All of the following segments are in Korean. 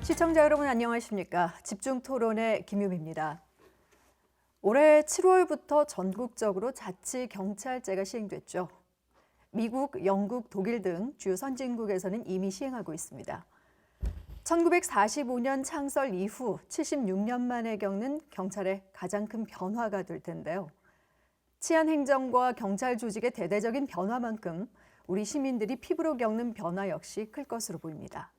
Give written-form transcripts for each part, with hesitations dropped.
시청자 여러분 안녕하십니까? 집중 토론의 김유미입니다. 올해 7월부터 전국적으로 자치경찰제가 시행됐죠. 미국, 영국, 독일 등 주요 선진국에서는 이미 시행하고 있습니다. 1945년 창설 이후 76년 만에 겪는 경찰의 가장 큰 변화가 될 텐데요. 치안 행정과 경찰 조직의 대대적인 변화만큼 우리 시민들이 피부로 겪는 변화 역시 클 것으로 보입니다.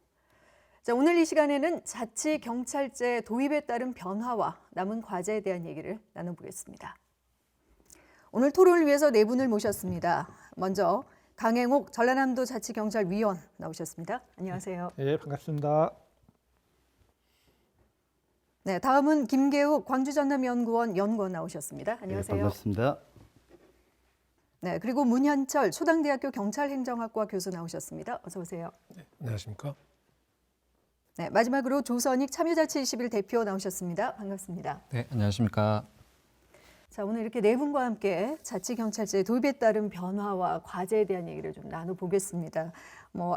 자, 오늘 이 시간에는 자치경찰제 도입에 따른 변화와 남은 과제에 대한 얘기를 나눠보겠습니다. 오늘 토론을 위해서 네 분을 모셨습니다. 먼저 강행옥 전라남도 자치경찰위원 나오셨습니다. 안녕하세요. 네, 반갑습니다. 네, 다음은 김계욱 광주전남연구원 연구원 나오셨습니다. 안녕하세요. 네, 반갑습니다. 네, 그리고 문현철 초당대학교 경찰행정학과 교수 나오셨습니다. 어서 오세요. 네, 안녕하십니까? 네, 마지막으로 조선익 참여자치21 대표 나오셨습니다. 반갑습니다. 네, 안녕하십니까? 자, 오늘 이렇게 네 분과 함께 자치경찰제 도입에 따른 변화와 과제에 대한 얘기를 좀 나눠보겠습니다.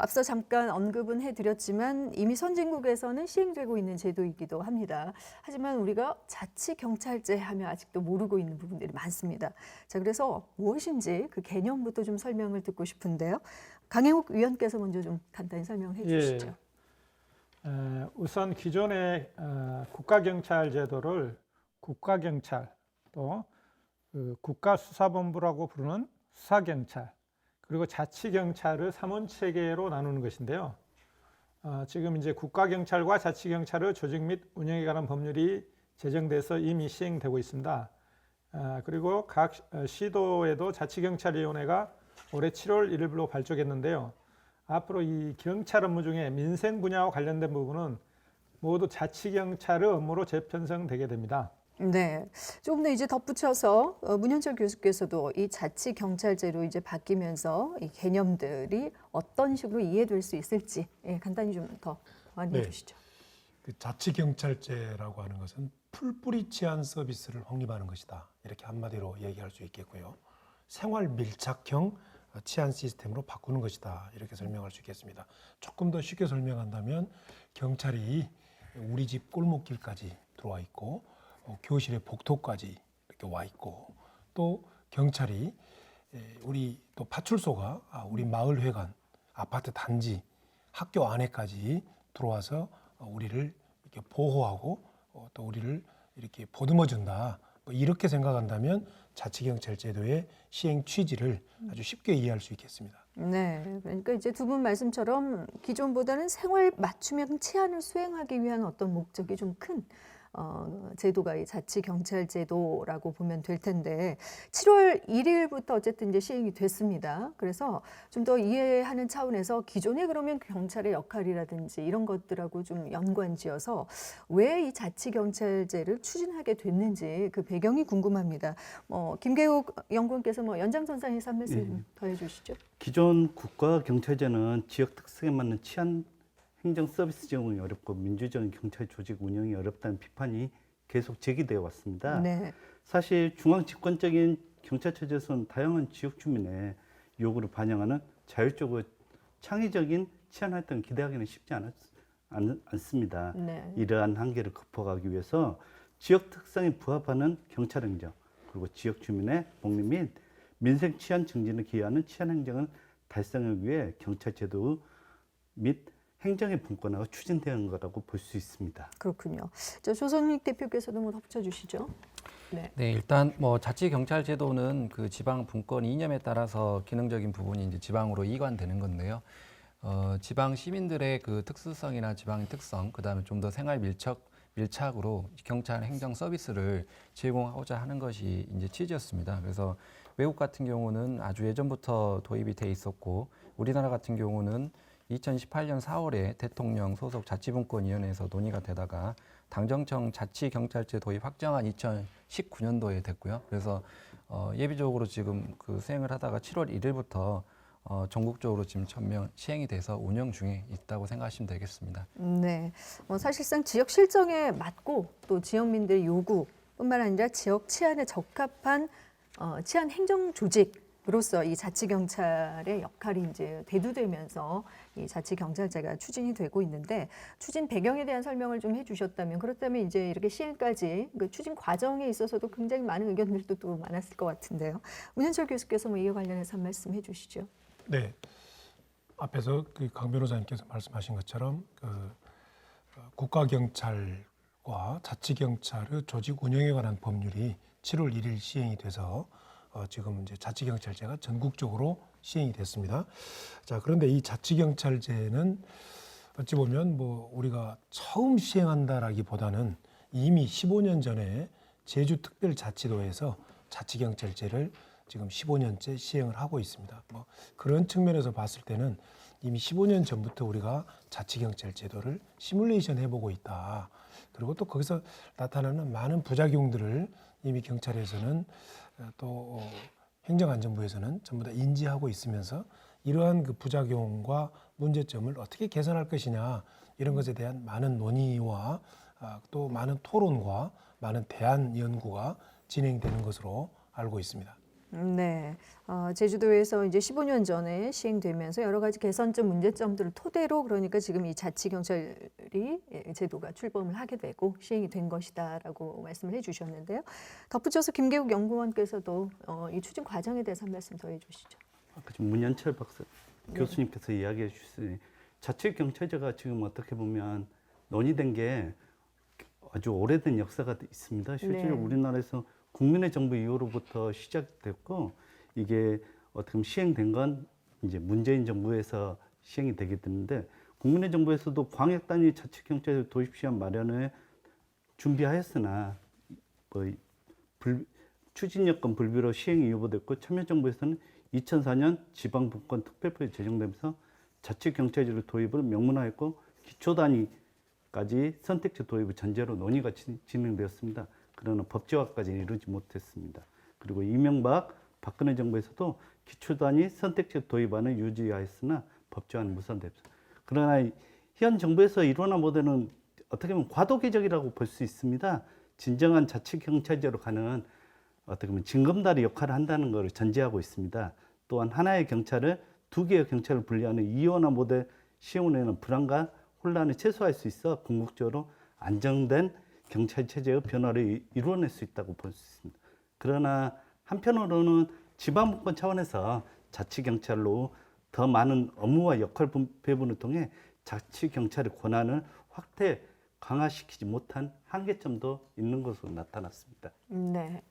앞서 잠깐 언급은 해드렸지만 이미 선진국에서는 시행되고 있는 제도이기도 합니다. 하지만 우리가 자치경찰제 하면 아직도 모르고 있는 부분들이 많습니다. 자, 그래서 무엇인지 그 개념부터 좀 설명을 듣고 싶은데요. 강행욱 위원께서 먼저 좀 간단히 설명해 주시죠. 우선 기존의 국가경찰 제도를 국가경찰 또 국가수사본부라고 부르는 수사경찰 그리고 자치경찰을 3원체계로 나누는 것인데요. 지금 이제 국가경찰과 자치경찰의 조직 및 운영에 관한 법률이 제정돼서 이미 시행되고 있습니다. 그리고 각 시도에도 자치경찰위원회가 올해 7월 1일로 발족했는데요. 앞으로 이 경찰 업무 중에 민생 분야와 관련된 부분은 모두 자치경찰의 업무로 재편성되게 됩니다. 네, 조금 더 이제 덧붙여서 문현철 교수께서도 이 자치경찰제로 이제 바뀌면서 이 개념들이 어떤 식으로 이해될 수 있을지 간단히 좀 더 안내해 주시죠. 그 자치경찰제라고 하는 것은 풀뿌리 치안 서비스를 확립하는 것이다. 이렇게 한마디로 얘기할 수 있겠고요. 생활 밀착형 치안 시스템으로 바꾸는 것이다. 이렇게 설명할 수 있겠습니다. 조금 더 쉽게 설명한다면 경찰이 우리 집 골목길까지 들어와 있고 교실의 복도까지 이렇게 와 있고 또 경찰이 우리 또 파출소가 우리 마을회관, 아파트 단지, 학교 안에까지 들어와서 우리를 이렇게 보호하고 또 우리를 이렇게 보듬어 준다. 이렇게 생각한다면 자치경찰 제도의 시행 취지를 아주 쉽게 이해할 수 있겠습니다. 네, 그러니까 이제 두 분 말씀처럼 기존보다는 생활 맞춤형 치안을 수행하기 위한 어떤 목적이 좀 큰 제도가 이 자치경찰제도라고 보면 될 텐데 7월 1일부터 어쨌든 이제 시행이 됐습니다. 그래서 좀 더 이해하는 차원에서 기존에 그러면 경찰의 역할이라든지 이런 것들하고 좀 연관지어서 왜 이 자치경찰제를 추진하게 됐는지 그 배경이 궁금합니다. 김계욱 연구원께서 연장선상에서 한 말씀 더 해주시죠. 기존 국가경찰제는 지역 특성에 맞는 치안 행정 서비스 제공이 어렵고 민주적인 경찰 조직 운영이 어렵다는 비판이 계속 제기되어 왔습니다. 네. 사실 중앙 집권적인 경찰체제에서는 다양한 지역 주민의 요구를 반영하는 자율적으로 창의적인 치안 활동을 기대하기는 쉽지 않습니다. 네. 이러한 한계를 극복하기 위해서 지역 특성에 부합하는 경찰 행정 그리고 지역 주민의 복리 및 민생 치안 증진을 기여하는 치안 행정을 달성하기 위해 경찰제도 및 행정의 분권화가 추진되는 거라고 볼 수 있습니다. 그렇군요. 조선익 대표께서도 덧붙여 주시죠. 네, 일단 자치경찰제도는 그 지방 분권 이념에 따라서 기능적인 부분이 이제 지방으로 이관되는 건데요. 지방 시민들의 그 특수성이나 지방의 특성, 그다음에 좀 더 생활 밀착으로 경찰 행정 서비스를 제공하고자 하는 것이 이제 취지였습니다. 그래서 외국 같은 경우는 아주 예전부터 도입이 돼 있었고 우리나라 같은 경우는 2018년 4월에 대통령 소속 자치분권위원회에서 논의가 되다가 당정청 자치경찰제 도입 확정한 2019년도에 됐고요. 그래서 예비적으로 지금 그 수행을 하다가 7월 1일부터 전국적으로 지금 전면 시행이 돼서 운영 중에 있다고 생각하시면 되겠습니다. 네, 사실상 지역 실정에 맞고 또 지역민들의 요구뿐만 아니라 지역 치안에 적합한 치안 행정 조직 로서 이 자치경찰의 역할이 이제 대두되면서 이 자치경찰제가 추진이 되고 있는데 추진 배경에 대한 설명을 좀 해주셨다면 그렇다면 이제 이렇게 시행까지 그 추진 과정에 있어서도 굉장히 많은 의견들도 또 많았을 것 같은데요. 문현철 교수께서 뭐 이에 관련해서 한 말씀 해주시죠. 네, 앞에서 그 강 변호사님께서 말씀하신 것처럼 그 국가경찰과 자치경찰의 조직 운영에 관한 법률이 7월 1일 시행이 돼서 지금 이제 자치경찰제가 전국적으로 시행이 됐습니다. 자, 그런데 이 자치경찰제는 어찌 보면 뭐 우리가 처음 시행한다라기보다는 이미 15년 전에 제주특별자치도에서 자치경찰제를 지금 15년째 시행을 하고 있습니다. 뭐 그런 측면에서 봤을 때는 이미 15년 전부터 우리가 자치경찰제도를 시뮬레이션 해보고 있다. 그리고 또 거기서 나타나는 많은 부작용들을 이미 경찰에서는 또 행정안전부에서는 전부 다 인지하고 있으면서 이러한 그 부작용과 문제점을 어떻게 개선할 것이냐 이런 것에 대한 많은 논의와 또 많은 토론과 많은 대안 연구가 진행되는 것으로 알고 있습니다. 네, 제주도에서 이제 15년 전에 시행되면서 여러 가지 개선점, 문제점들을 토대로 그러니까 지금 이 자치경찰이 제도가 출범을 하게 되고 시행이 된 것이다라고 말씀을 해주셨는데요. 덧붙여서 김계욱 연구원께서도 이 추진 과정에 대해서 한 말씀 더 해주시죠. 아까 지금 문현철 교수님께서 이야기해 주셨으니 자치경찰제가 지금 어떻게 보면 논의된 게 아주 오래된 역사가 있습니다. 실제로 네. 우리나라에서 국민의 정부 이후로부터 시작됐고 이게 어떻게 보면 시행된 건 이제 문재인 정부에서 시행이 되게 됐는데 국민의 정부에서도 광역 단위 자치경찰 도입 시한 마련을 준비하였으나 뭐 추진 여건 불비로 시행이 유보됐고 참여정부에서는 2004년 지방분권 특별법이 제정되면서 자치경찰제를 도입을 명문화했고 기초 단위까지 선택제 도입을 전제로 논의가 진행되었습니다. 그러나 법제화까지는 이루지 못했습니다. 그리고 이명박, 박근혜 정부에서도 기초단위 선택제 도입안을 유지하였으나 법제화는 무산됐습니다. 그러나 현 정부에서 이루어나 모델은 어떻게 보면 과도기적이라고 볼 수 있습니다. 진정한 자치경찰제로 가는 어떻게 보면 징검다리 역할을 한다는 것을 전제하고 있습니다. 또한 하나의 경찰을 두 개의 경찰을 분리하는 이원화 모델 시행에는 불안과 혼란을 최소화할 수 있어 궁극적으로 안정된 경찰 체제의 변화를 이루어낼 수 있다고 볼 수 있습니다. 그러나 한편으로는 지방분권 차원에서 자치경찰로 더 많은 업무와 역할 배분을 통해 자치경찰의 권한을 확대 강화시키지 못한 한계점도 있는 것으로 나타났습니다. 네.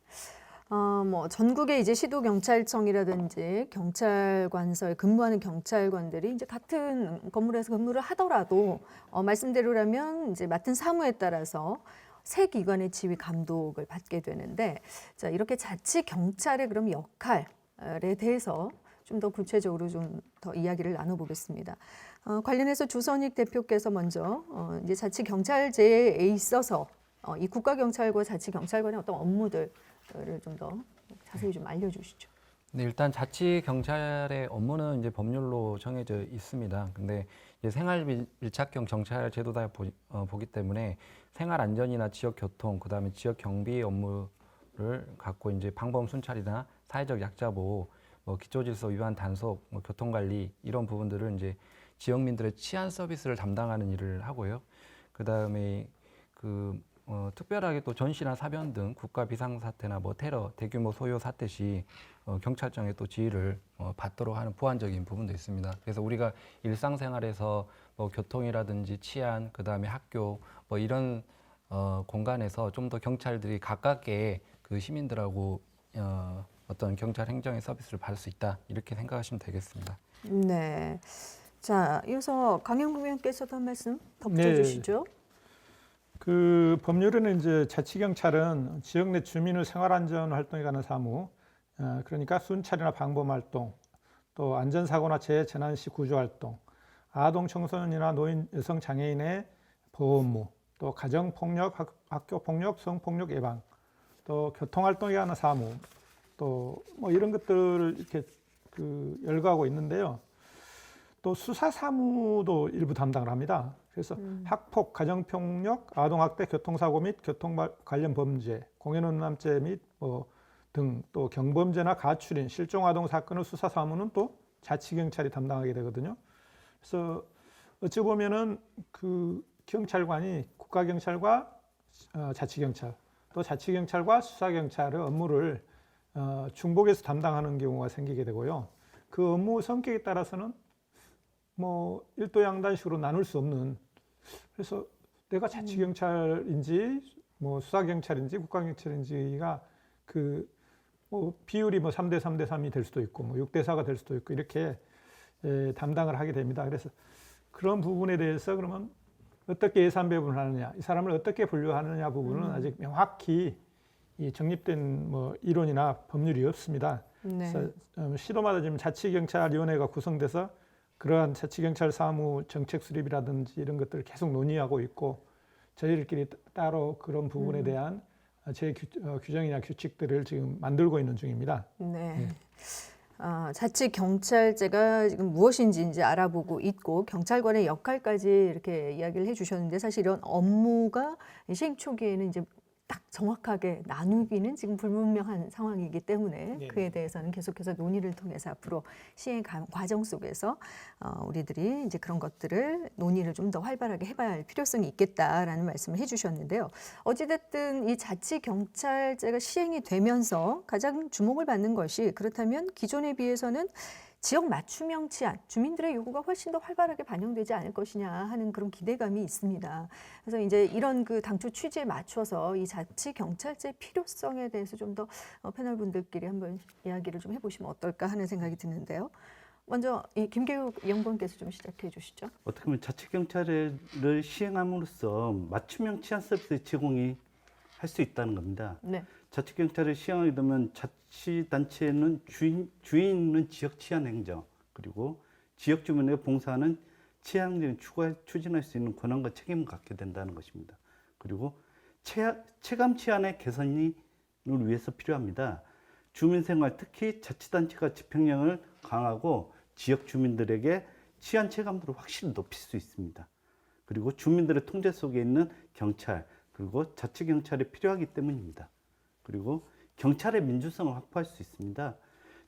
뭐 전국의 이제 시도경찰청이라든지 경찰관서에 근무하는 경찰관들이 이제 같은 건물에서 근무를 하더라도 말씀대로라면 이제 맡은 사무에 따라서 새 기관의 지휘 감독을 받게 되는데 자, 이렇게 자치경찰의 그럼 역할에 대해서 좀 더 구체적으로 좀 더 이야기를 나눠보겠습니다. 관련해서 조선익 대표께서 먼저 이제 자치경찰제에 있어서 이 국가경찰과 자치경찰관의 어떤 업무들을 좀 더 자세히 좀 알려주시죠. 네, 일단 자치경찰의 업무는 이제 법률로 정해져 있습니다. 근데 이제 생활 밀착형 경찰 제도다 보기 때문에 생활 안전이나 지역 교통, 그다음에 지역 경비 업무를 갖고 이제 방범 순찰이나 사회적 약자 보호, 뭐 기초질서 위반 단속, 뭐 교통 관리 이런 부분들을 이제 지역민들의 치안 서비스를 담당하는 일을 하고요. 그다음에 특별하게 또 전시나 사변 등 국가 비상사태나 뭐 테러, 대규모 소요 사태 시 경찰청의 또 지휘를 받도록 하는 보완적인 부분도 있습니다. 그래서 우리가 일상생활에서 뭐 교통이라든지 치안, 그다음에 학교 뭐 이런 공간에서 좀 더 경찰들이 가깝게 그 시민들하고 어떤 경찰 행정의 서비스를 받을 수 있다 이렇게 생각하시면 되겠습니다. 네. 자, 이어서 강영국 의원께서도 한 말씀 덧붙여주시죠. 그 법률에는 이제 자치경찰은 지역 내 주민의 생활안전 활동에 관한 사무, 그러니까 순찰이나 방범 활동, 또 안전사고나 재재난 시 구조 활동, 아동 청소년이나 노인 여성 장애인의 보호 업무, 또 가정폭력, 학교폭력, 성폭력 예방, 또 교통활동에 관한 사무, 또 뭐 이런 것들을 이렇게 열거하고 있는데요. 또 수사 사무도 일부 담당을 합니다. 그래서 학폭, 가정폭력, 아동학대, 교통사고 및 교통 관련 범죄, 공연음란죄 및 뭐 등 또 경범죄나 가출인, 실종아동 사건의 수사 사무는 또 자치경찰이 담당하게 되거든요. 그래서 어찌 보면은 그 경찰관이 국가경찰과 자치경찰, 또 자치경찰과 수사경찰의 업무를 중복해서 담당하는 경우가 생기게 되고요. 그 업무 성격에 따라서는 뭐 일도양단식으로 나눌 수 없는, 그래서 내가 자치경찰인지 뭐 수사경찰인지 국가경찰인지가 그 뭐 비율이 뭐 3대 3대 3이 될 수도 있고 뭐 6대 4가 될 수도 있고 이렇게 담당을 하게 됩니다. 그래서 그런 부분에 대해서 그러면 어떻게 예산 배분을 하느냐, 이 사람을 어떻게 분류하느냐 부분은 아직 명확히 이 정립된 뭐 이론이나 법률이 없습니다. 네. 그래서 시도마다 지금 자치경찰위원회가 구성돼서 그러한 자치경찰 사무 정책 수립이라든지 이런 것들을 계속 논의하고 있고, 저희들끼리 따로 그런 부분에 대한 규정이나 규칙들을 지금 만들고 있는 중입니다. 네. 자치경찰제가 지금 무엇인지 이제 알아보고 있고 경찰관의 역할까지 이렇게 이야기를 해주셨는데, 사실 이런 업무가 시행 초기에는 이제 딱 정확하게 나누기는 지금 불분명한 상황이기 때문에 네. 그에 대해서는 계속해서 논의를 통해서 앞으로 시행 과정 속에서 우리들이 이제 그런 것들을 논의를 좀 더 활발하게 해봐야 할 필요성이 있겠다라는 말씀을 해주셨는데요. 어찌됐든 이 자치경찰제가 시행이 되면서 가장 주목을 받는 것이, 그렇다면 기존에 비해서는 지역 맞춤형 치안, 주민들의 요구가 훨씬 더 활발하게 반영되지 않을 것이냐 하는 그런 기대감이 있습니다. 그래서 이제 이런 그 당초 취지에 맞춰서 이 자치경찰제 필요성에 대해서 좀 더 패널 분들끼리 한번 이야기를 좀 해보시면 어떨까 하는 생각이 드는데요. 먼저 이 김계욱 연구원께서 좀 시작해 주시죠. 어떻게 보면 자치경찰을 시행함으로써 맞춤형 치안 서비스 제공이 할 수 있다는 겁니다. 네. 자치경찰을 시행하게 되면 자치단체는 주인은 지역 치안 행정, 그리고 지역 주민에게 봉사하는 치안 행정을 추진할 수 있는 권한과 책임을 갖게 된다는 것입니다. 그리고 체감 치안의 개선을 위해서 필요합니다. 주민생활, 특히 자치단체가 집행력을 강화하고 지역 주민들에게 치안 체감도를 확실히 높일 수 있습니다. 그리고 주민들의 통제 속에 있는 경찰, 그리고 자치경찰이 필요하기 때문입니다. 그리고 경찰의 민주성을 확보할 수 있습니다.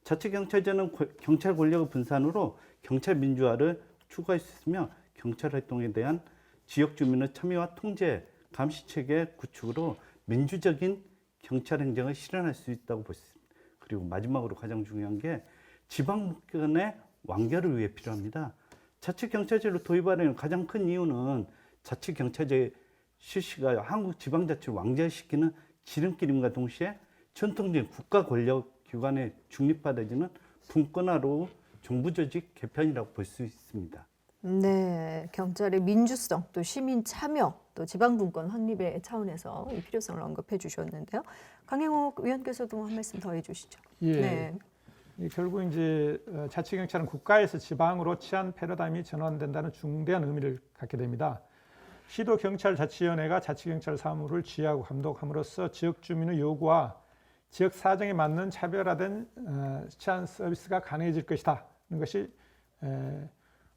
자치경찰제는 경찰 권력의 분산으로 경찰 민주화를 추구할 수 있으며, 경찰 활동에 대한 지역 주민의 참여와 통제, 감시 체계 구축으로 민주적인 경찰 행정을 실현할 수 있다고 볼 수 있습니다. 그리고 마지막으로 가장 중요한 게 지방분권의 완결을 위해 필요합니다. 자치경찰제를 도입하려는 가장 큰 이유는 자치경찰제 실시가 한국 지방자치를 왕자시키는 지름길임과 동시에 전통적인 국가 권력 기관의 중립화되지는 분권화로 정부 조직 개편이라고 볼 수 있습니다. 네, 경찰의 민주성, 또 시민 참여, 또 지방분권 확립의 차원에서 이 필요성을 언급해 주셨는데요. 강행욱 위원께서도 한 말씀 더 해주시죠. 예. 네. 결국 이제 자치경찰은 국가에서 지방으로 치안 패러다임이 전환된다는 중대한 의미를 갖게 됩니다. 시도경찰자치위원회가 자치경찰 사무를 지휘하고 감독함으로써 지역 주민의 요구와 지역 사정에 맞는 차별화된 치안 서비스가 가능해질 것이다 하는 것이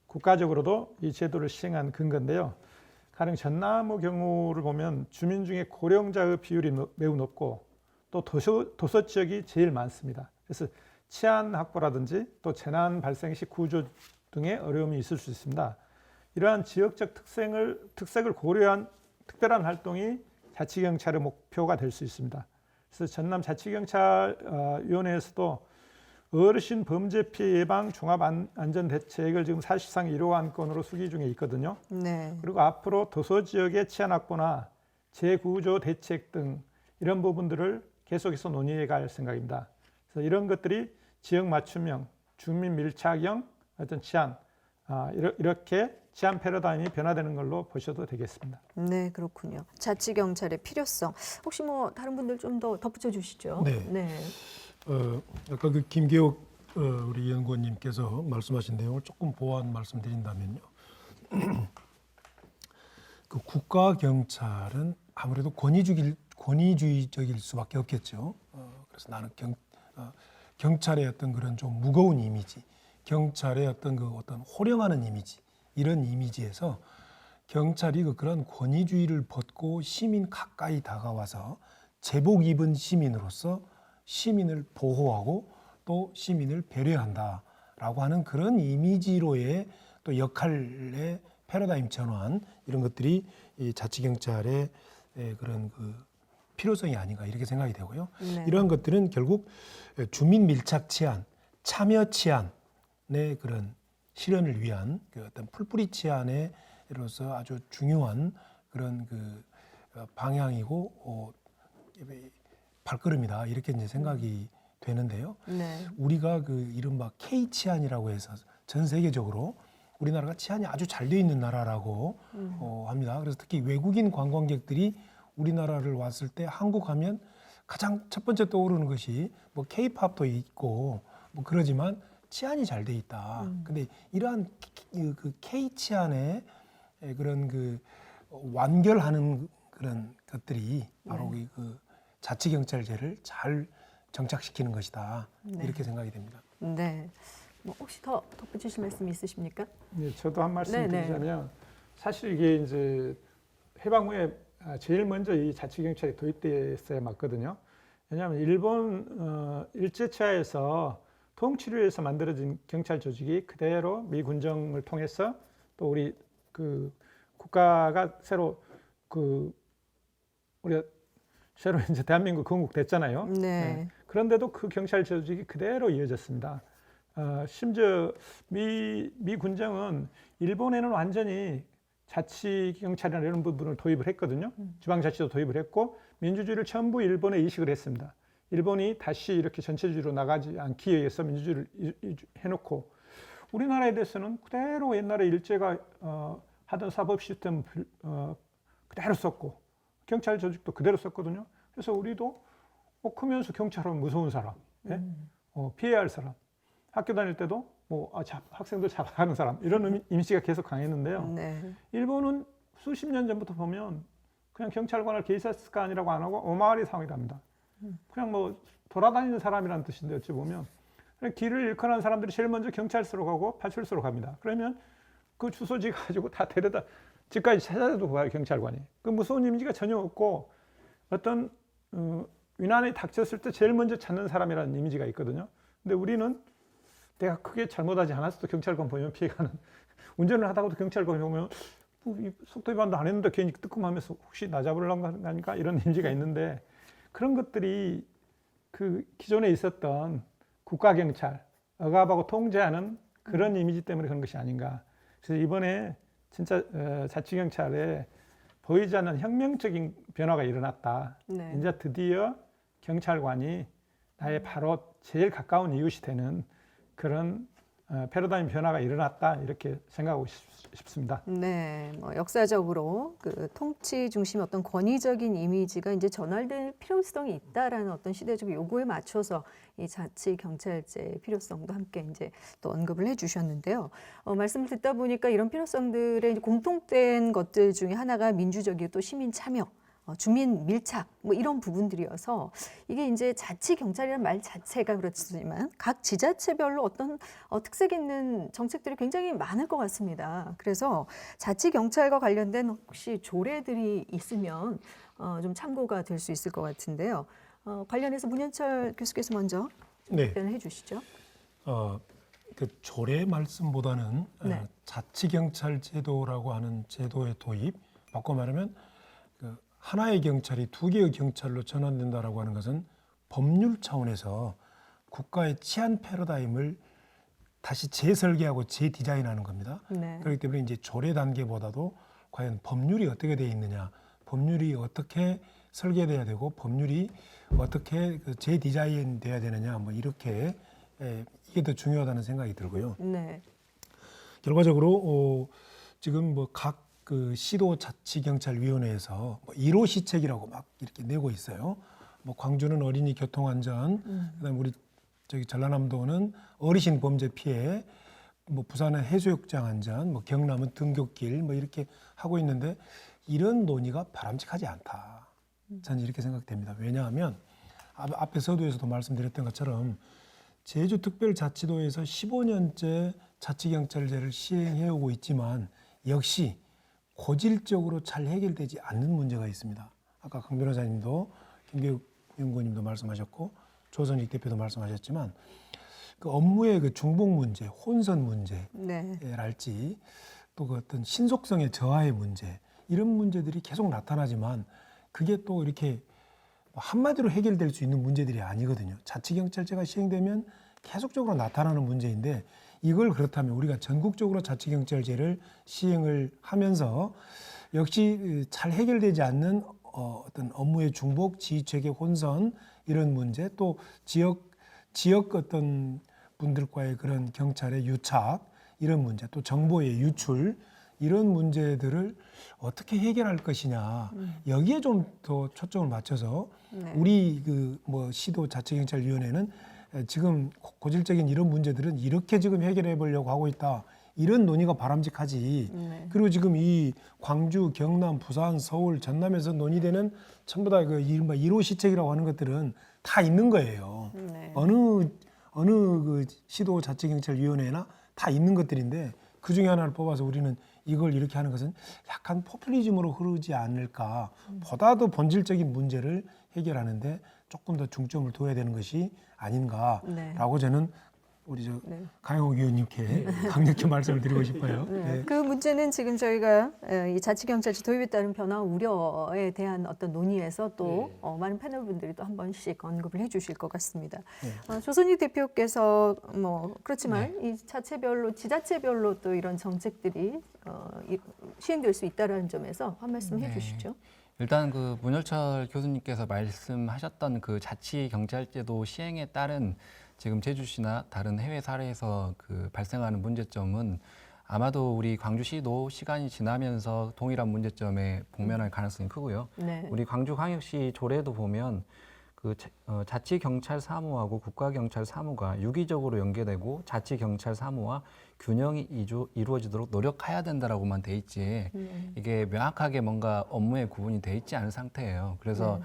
국가적으로도 이 제도를 시행한 근거인데요. 가령 전남의 경우를 보면 주민 중에 고령자의 비율이 매우 높고 또 도서 지역이 제일 많습니다. 그래서 치안 확보라든지 또 재난 발생 시 구조 등의 어려움이 있을 수 있습니다. 이러한 지역적 특색을 고려한 특별한 활동이 자치경찰의 목표가 될 수 있습니다. 그래서 전남 자치경찰위원회에서도 어르신 범죄 피해 예방 종합 안전 대책을 지금 사실상 1호 안건으로 수기 중에 있거든요. 네. 그리고 앞으로 도서 지역의 치안 확보나 재구조 대책 등 이런 부분들을 계속해서 논의해 갈 생각입니다. 그래서 이런 것들이 지역 맞춤형, 주민 밀착형 어떤 치안, 이렇게 치안 패러다임이 변화되는 걸로 보셔도 되겠습니다. 네, 그렇군요. 자치경찰의 필요성. 혹시 뭐 다른 분들 좀 더 덧붙여 주시죠. 네. 아까 그 김계욱 우리 연구원님께서 말씀하신 내용을 조금 보완 말씀드린다면요. 그 국가 경찰은 아무래도 권위주의적일 수밖에 없겠죠. 그래서 나는 경찰의 어떤 그런 좀 무거운 이미지, 경찰의 어떤 호령하는 이미지, 이런 이미지에서 경찰이 그런 권위주의를 벗고 시민 가까이 다가와서 제복 입은 시민으로서 시민을 보호하고 또 시민을 배려한다라고 하는 그런 이미지로의 또 역할의 패러다임 전환 이런 것들이 이 자치경찰의 그런 그 필요성이 아닌가 이렇게 생각이 되고요. 네. 이러한 것들은 결국 주민 밀착 치안, 참여 치안의 그런 실현을 위한 그 어떤 풀뿌리 치안에로서 아주 중요한 그런 그 방향이고 발걸음이다 이렇게 이제 생각이 되는데요. 네. 우리가 그 이른바 K 치안이라고 해서 전 세계적으로 우리나라가 치안이 아주 잘 되어 있는 나라라고 합니다. 그래서 특히 외국인 관광객들이 우리나라를 왔을 때 한국 하면 가장 첫 번째 떠오르는 것이 뭐 K-팝도 있고 뭐 그러지만 치안이 잘 돼 있다. 근데 이러한 그 K 치안의 그런 그 완결하는 그런 것들이 바로 그 자치경찰제를 잘 정착시키는 것이다. 네. 이렇게 생각이 됩니다. 네. 뭐 혹시 더 덧붙이실 말씀 있으십니까? 네, 저도 한 말씀 네네. 드리자면 사실 이게 이제 해방 후에 제일 먼저 이 자치경찰이 도입됐어야 맞거든요. 왜냐하면 일본 일제차에서 통치를 위해서 만들어진 경찰 조직이 그대로 미 군정을 통해서 또 우리 그 국가가 새로 그 우리가 새로 이제 대한민국 건국 됐잖아요. 네. 그런데도 그 경찰 조직이 그대로 이어졌습니다. 심지어 미 군정은 일본에는 완전히 자치경찰이나 이런 부분을 도입을 했거든요. 지방자치도 도입을 했고 민주주의를 전부 일본에 이식을 했습니다. 일본이 다시 이렇게 전체주의로 나가지 않기 위해서 민주주의를 해놓고 우리나라에 대해서는 그대로 옛날에 일제가 하던 사법 시스템 그대로 썼고 경찰 조직도 그대로 썼거든요. 그래서 우리도 크면서 경찰하면 무서운 사람, 피해야 할 사람, 학교 다닐 때도 뭐 학생들 잡아가는 사람 이런 이미지가 계속 강했는데요. 네. 일본은 수십 년 전부터 보면 그냥 경찰관을 게이사스관이라고 안 하고 오마와리 상이랍니다. 그냥 뭐 돌아다니는 사람이라는 뜻인데 어찌 보면 그냥 길을 일컬어하는 사람들이 제일 먼저 경찰서로 가고 파출소로 갑니다. 그러면 그 주소지 가지고 다 데려다 집까지 찾아도 가요, 경찰관이. 그 무서운 이미지가 전혀 없고 어떤 위난이 닥쳤을 때 제일 먼저 찾는 사람이라는 이미지가 있거든요. 근데 우리는 내가 크게 잘못하지 않았어도 경찰관 보면 피해가는 운전을 하다가도 경찰관 보면 속도 위반도 안 했는데 괜히 뜨끔하면서 혹시 나 잡으려는 거 아닌가 이런 이미지가 있는데 그런 것들이 그 기존에 있었던 국가경찰, 억압하고 통제하는 그런 이미지 때문에 그런 것이 아닌가. 그래서 이번에 진짜 자치경찰에 보이지 않는 혁명적인 변화가 일어났다. 네. 이제 드디어 경찰관이 나의 바로 제일 가까운 이웃이 되는 그런 패러다임 변화가 일어났다 이렇게 생각하고 싶습니다. 네, 뭐 역사적으로 그 통치 중심 어떤 권위적인 이미지가 이제 전환될 필요성이 있다라는 어떤 시대적 요구에 맞춰서 이 자치 경찰제의 필요성도 함께 이제 또 언급을 해주셨는데요. 말씀을 듣다 보니까 이런 필요성들의 이제 공통된 것들 중에 하나가 민주적이고 또 시민 참여. 주민 밀착 뭐 이런 부분들이어서 이게 이제 자치 경찰이라는 말 자체가 그렇지만 각 지자체별로 어떤 특색 있는 정책들이 굉장히 많을 것 같습니다. 그래서 자치 경찰과 관련된 혹시 조례들이 있으면 좀 참고가 될 수 있을 것 같은데요. 관련해서 문현철 교수께서 먼저 네. 답변해 주시죠. 그 조례 말씀보다는 네. 자치경찰 제도라고 하는 제도의 도입, 바꿔 말하면 그 하나의 경찰이 두 개의 경찰로 전환된다라고 하는 것은 법률 차원에서 국가의 치안 패러다임을 다시 재설계하고 재디자인하는 겁니다. 네. 그렇기 때문에 이제 조례 단계보다도 과연 법률이 어떻게 되어 있느냐, 법률이 어떻게 설계돼야 되고 법률이 어떻게 재디자인 돼야 되느냐, 뭐 이렇게 이게 더 중요하다는 생각이 들고요. 네. 결과적으로 지금 뭐 각 그 시도자치경찰위원회에서 뭐 1호 시책이라고 막 이렇게 내고 있어요. 뭐 광주는 어린이 교통안전, 그다음에 우리 저기 전라남도는 어르신 범죄 피해, 뭐 부산은 해수욕장 안전, 뭐 경남은 등굣길 뭐 이렇게 하고 있는데 이런 논의가 바람직하지 않다. 저는 이렇게 생각됩니다. 왜냐하면 앞에 서두에서도 말씀드렸던 것처럼 제주특별자치도에서 15년째 자치경찰제를 시행해 오고 있지만 역시 고질적으로 잘 해결되지 않는 문제가 있습니다. 아까 강 변호사님도 김계욱 연구원님도 말씀하셨고 조선익 대표도 말씀하셨지만 그 업무의 그 중복 문제, 혼선 네. 문제랄지 또 그 어떤 신속성의 저하의 문제 이런 문제들이 계속 나타나지만 그게 또 이렇게 한마디로 해결될 수 있는 문제들이 아니거든요. 자치경찰제가 시행되면 계속적으로 나타나는 문제인데 이걸 그렇다면 우리가 전국적으로 자치경찰제를 시행을 하면서 역시 잘 해결되지 않는 어떤 업무의 중복, 지휘체계 혼선 이런 문제 또 지역 어떤 분들과의 그런 경찰의 유착 이런 문제 또 정보의 유출 이런 문제들을 어떻게 해결할 것이냐 여기에 좀 더 초점을 맞춰서 네. 우리 그 뭐 시도 자치경찰위원회는 지금 고질적인 이런 문제들은 이렇게 지금 해결해 보려고 하고 있다 이런 논의가 바람직하지. 네. 그리고 지금 이 광주, 경남, 부산, 서울, 전남에서 논의되는 전부 다 그 이른바 1호 시책이라고 하는 것들은 다 있는 거예요. 네. 어느 그 시도 자치경찰위원회나 다 있는 것들인데 그 중에 하나를 뽑아서 우리는 이걸 이렇게 하는 것은 약간 포퓰리즘으로 흐르지 않을까. 보다 더 본질적인 문제를 해결하는데 조금 더 중점을 둬야 되는 것이 아닌가라고 저는 우리 저 네. 강영욱 위원님께 강력히 말씀을 드리고 싶어요. 네. 네. 그 문제는 지금 저희가 이 자치경찰제 도입에 따른 변화 우려에 대한 어떤 논의에서 또 많은 패널분들이 또 한 번씩 언급을 해주실 것 같습니다. 조선익 대표께서 뭐 그렇지만 이 자체별로 지자체별로 또 이런 정책들이 시행될 수 있다라는 점에서 한 말씀 해주시죠. 일단 그 문열철 교수님께서 말씀하셨던 그 자치경찰제도 시행에 따른 지금 제주시나 다른 해외 사례에서 그 발생하는 문제점은 아마도 우리 광주시도 시간이 지나면서 동일한 문제점에 복면할 가능성이 크고요. 네. 우리 광주광역시 조례도 보면 그 자치경찰 사무하고 국가경찰 사무가 유기적으로 연계되고 자치경찰 사무와 균형이 이루어지도록 노력해야 된다라고만 돼 있지 이게 명확하게 뭔가 업무의 구분이 돼 있지 않은 상태예요. 그래서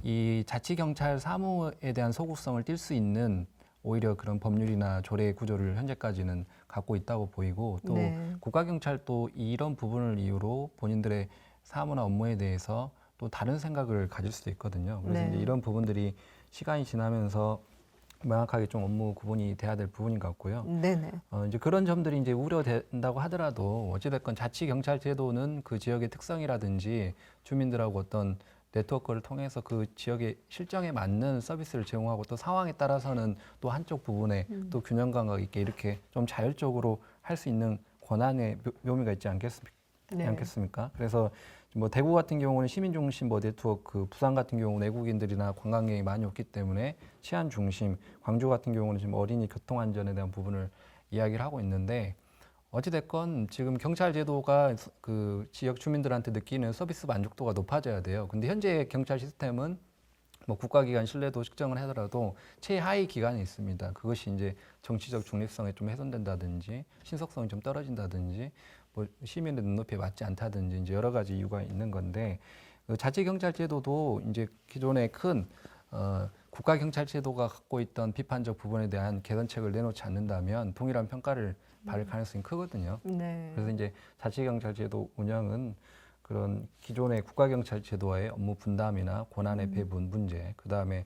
이 자치경찰 사무에 대한 소구성을 띌 수 있는 오히려 그런 법률이나 조례 구조를 현재까지는 갖고 있다고 보이고 또 네. 국가경찰도 이런 부분을 이유로 본인들의 사무나 업무에 대해서 또 다른 생각을 가질 수도 있거든요. 그래서 네. 이제 이런 부분들이 시간이 지나면서 명확하게 좀 업무 구분이 돼야 될 부분인 것 같고요. 네네. 이제 그런 점들이 이제 우려된다고 하더라도 어찌됐건 자치경찰제도는 그 지역의 특성이라든지 주민들하고 어떤 네트워크를 통해서 그 지역의 실정에 맞는 서비스를 제공하고 또 상황에 따라서는 또 한쪽 부분에 또 균형 감각 있게 이렇게 좀 자율적으로 할 수 있는 권한의 묘미가 있지 않겠습니까? 그래서 뭐 대구 같은 경우는 시민 중심 뭐 네트워크, 부산 같은 경우는 외국인들이나 관광객이 많이 없기 때문에 치안 중심, 광주 같은 경우는 지금 어린이 교통 안전에 대한 부분을 이야기를 하고 있는데 어찌됐건 지금 경찰 제도가 그 지역 주민들한테 느끼는 서비스 만족도가 높아져야 돼요. 근데 현재 경찰 시스템은 뭐 국가기관 신뢰도 측정을 하더라도 최하위 기간이 있습니다. 그것이 이제 정치적 중립성에 좀 훼손된다든지 신속성이 좀 떨어진다든지 뭐 시민의 눈높이에 맞지 않다든지 이제 여러 가지 이유가 있는 건데 그 자치경찰제도도 이제 기존의 큰 국가경찰제도가 갖고 있던 비판적 부분에 대한 개선책을 내놓지 않는다면 동일한 평가를 받을 가능성이 크거든요. 네. 그래서 이제 자치경찰제도 운영은 그런 기존의 국가경찰제도와의 업무 분담이나 권한의 배분 문제, 그 다음에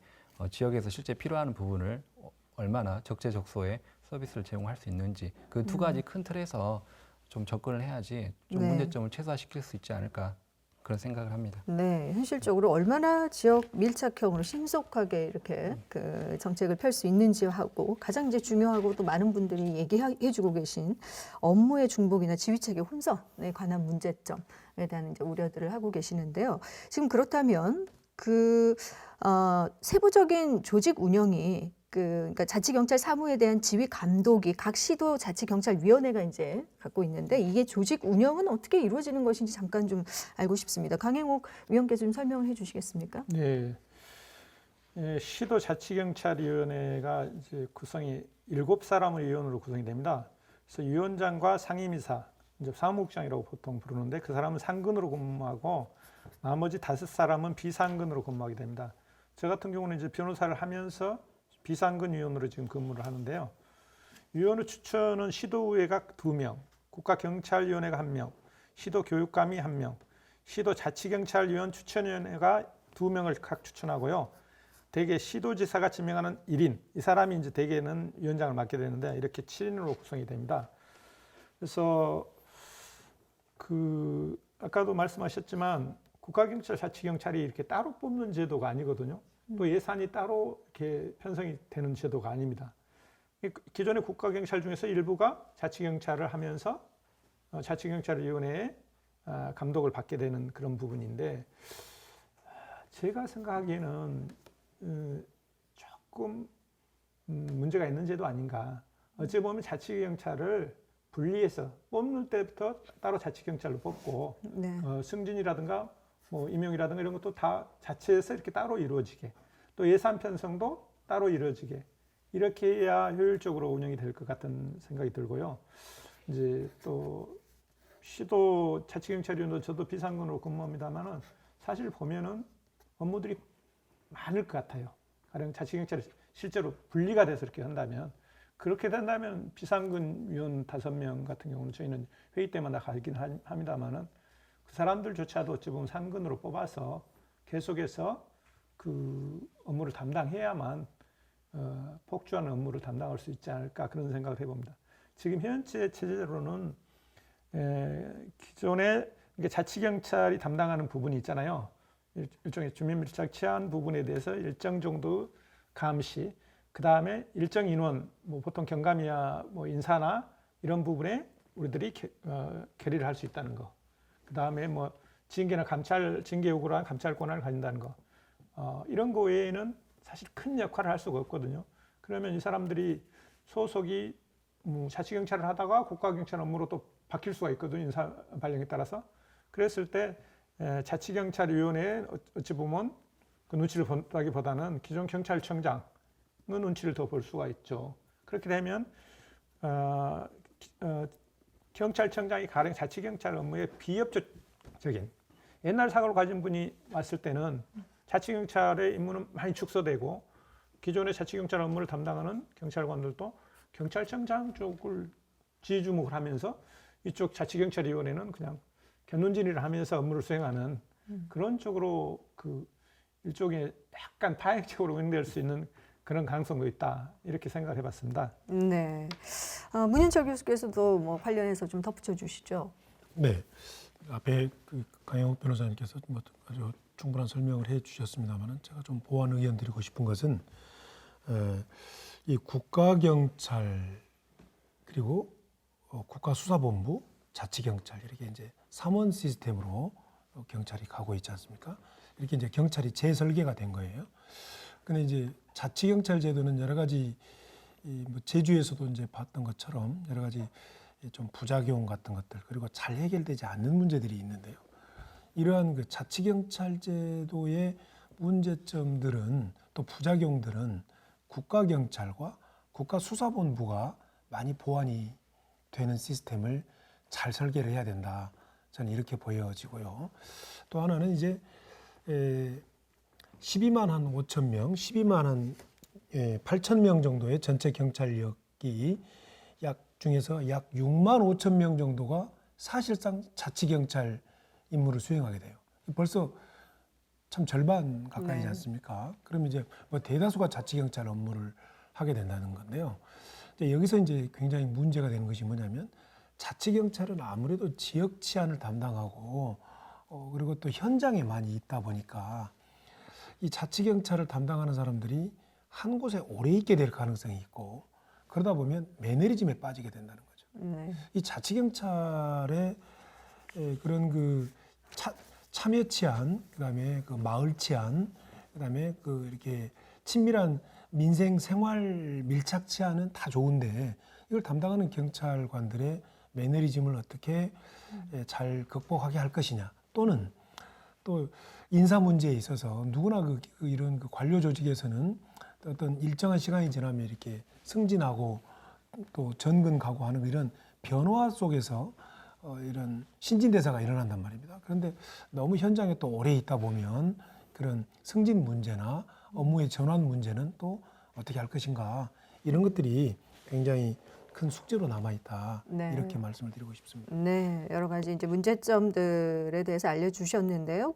지역에서 실제 필요한 부분을 얼마나 적재적소에 서비스를 제공할 수 있는지 그 두 가지 큰 틀에서 좀 접근을 해야지 좀 네. 문제점을 최소화시킬 수 있지 않을까 그런 생각을 합니다. 네, 현실적으로 얼마나 지역 밀착형으로 신속하게 이렇게 그 정책을 펼 수 있는지 하고 가장 이제 중요하고 또 많은 분들이 얘기해주고 계신 업무의 중복이나 지휘체계 혼선에 관한 문제점에 대한 이제 우려들을 하고 계시는데요. 지금 그렇다면 그 세부적인 조직 운영이 그러니까 자치경찰 사무에 대한 지휘 감독이 각 시도 자치경찰위원회가 이제 갖고 있는데 이게 조직 운영은 어떻게 이루어지는 것인지 잠깐 좀 알고 싶습니다. 강행옥 위원께서 좀 설명을 해주시겠습니까? 네. 시도 자치경찰위원회가 이제 구성이 7사람의 위원으로 구성이 됩니다. 그래서 위원장과 상임이사, 이제 사무국장이라고 보통 부르는데 그 사람은 상근으로 근무하고 나머지 5사람은 비상근으로 근무하게 됩니다. 저 같은 경우는 이제 변호사를 하면서 비상근 위원으로 지금 근무를 하는데요. 위원회 추천은 시도의회가 2명, 국가경찰위원회가 1명, 시도교육감이 1명, 시도자치경찰위원 추천위원회가 2명을 각 추천하고요. 대개 시도지사가 지명하는 1인, 이 사람이 이제 대개는 위원장을 맡게 되는데 이렇게 7인으로 구성이 됩니다. 그래서 아까도 말씀하셨지만 국가경찰, 자치경찰이 이렇게 따로 뽑는 제도가 아니거든요. 또 예산이 따로 이렇게 편성이 되는 제도가 아닙니다. 기존의 국가경찰 중에서 일부가 자치경찰을 하면서 자치경찰위원회에 감독을 받게 되는 그런 부분인데, 제가 생각하기에는 조금 문제가 있는 제도 아닌가. 어찌 보면 자치경찰을 분리해서 뽑는 때부터 따로 자치경찰로 뽑고 네. 승진이라든가 뭐 임용이라든가 이런 것도 다 자체에서 이렇게 따로 이루어지게, 또 예산 편성도 따로 이루어지게, 이렇게 해야 효율적으로 운영이 될 것 같은 생각이 들고요. 이제 또 시도 자치경찰위원도 저도 비상근으로 근무합니다만은 사실 보면은 업무들이 많을 것 같아요. 가령 자치경찰이 실제로 분리가 돼서 이렇게 한다면, 그렇게 된다면 비상근 위원 5명 같은 경우는 저희는 회의 때마다 가긴 합니다만은 그 사람들조차도 어찌 보면 상근으로 뽑아서 계속해서 그 업무를 담당해야만 폭주하는 업무를 담당할 수 있지 않을까, 그런 생각을 해봅니다. 지금 현재 체제로는 기존에 자치경찰이 담당하는 부분이 있잖아요. 일종의 주민밀착 치안 부분에 대해서 일정 정도 감시, 그 다음에 일정 인원, 뭐 보통 경감이야 뭐 인사나 이런 부분에 우리들이 결의를 할 수 있다는 거. 그 다음에 뭐 징계나 감찰, 징계 요구를 한 감찰 권한을 가진다는 거. 이런 거 외에는 사실 큰 역할을 할 수가 없거든요. 그러면 이 사람들이 소속이 자치경찰을 하다가 국가경찰 업무로 또 바뀔 수가 있거든요. 인사 발령에 따라서. 그랬을 때 자치경찰위원회에 어찌 보면 그 눈치를 본다기보다는 기존 경찰청장의 눈치를 더 볼 수가 있죠. 그렇게 되면 경찰청장이 가령 자치경찰 업무에 비협조적인, 옛날 사고를 가진 분이 왔을 때는 자치경찰의 임무는 많이 축소되고 기존의 자치경찰 업무를 담당하는 경찰관들도 경찰청장 쪽을 지휘주목을 하면서 이쪽 자치경찰위원회는 그냥 견눈질을 하면서 업무를 수행하는 그런 쪽으로 일종의 약간 파행적으로 운영될 수 있는 그런 가능성도 있다, 이렇게 생각을 해봤습니다. 네. 문윤철 교수께서도 뭐 관련해서 좀 덧붙여 주시죠. 네. 앞에 강영욱 변호사님께서 뭐 아주 충분한 설명을 해 주셨습니다만은 제가 좀 보완 의견 드리고 싶은 것은 이 국가경찰 그리고 국가수사본부, 자치경찰 이렇게 이제 3원 시스템으로 경찰이 가고 있지 않습니까? 이렇게 이제 경찰이 재설계가 된 거예요. 근데 이제 자치경찰 제도는 여러 가지 뭐 제주에서도 이제 봤던 것처럼 여러 가지 좀 부작용 같은 것들, 그리고 잘 해결되지 않는 문제들이 있는데요. 이러한 그 자치경찰 제도의 문제점들은, 또 부작용들은 국가경찰과 국가수사본부가 많이 보완이 되는 시스템을 잘 설계를 해야 된다, 저는 이렇게 보여지고요. 또 하나는 이제 12만 한 5천 명, 12만 한 8천 명 정도의 전체 경찰력이 중에서 약 6만 5천 명 정도가 사실상 자치경찰 임무를 수행하게 돼요. 벌써 참 절반 가까이지 네. 않습니까? 그러면 이제 뭐 대다수가 자치경찰 업무를 하게 된다는 건데요. 이제 여기서 이제 굉장히 문제가 되는 것이 뭐냐면, 자치경찰은 아무래도 지역 치안을 담당하고 그리고 또 현장에 많이 있다 보니까 이 자치경찰을 담당하는 사람들이 한 곳에 오래 있게 될 가능성이 있고, 그러다 보면 매너리즘에 빠지게 된다는 거죠. 네. 이 자치경찰의 그런 그 참여 치안, 그다음에 그 마을 치안, 그다음에 그 이렇게 친밀한 민생 생활 밀착 치안은 다 좋은데, 이걸 담당하는 경찰관들의 매너리즘을 어떻게 잘 극복하게 할 것이냐, 또는 또 인사 문제에 있어서 누구나 이런 관료 조직에서는 어떤 일정한 시간이 지나면 이렇게 승진하고 또 전근 가고 하는 이런 변화 속에서 이런 신진대사가 일어난단 말입니다. 그런데 너무 현장에 또 오래 있다 보면 그런 승진 문제나 업무의 전환 문제는 또 어떻게 할 것인가, 이런 것들이 굉장히 큰 숙제로 남아 있다. 네. 이렇게 말씀을 드리고 싶습니다. 네, 여러 가지 이제 문제점들에 대해서 알려주셨는데요.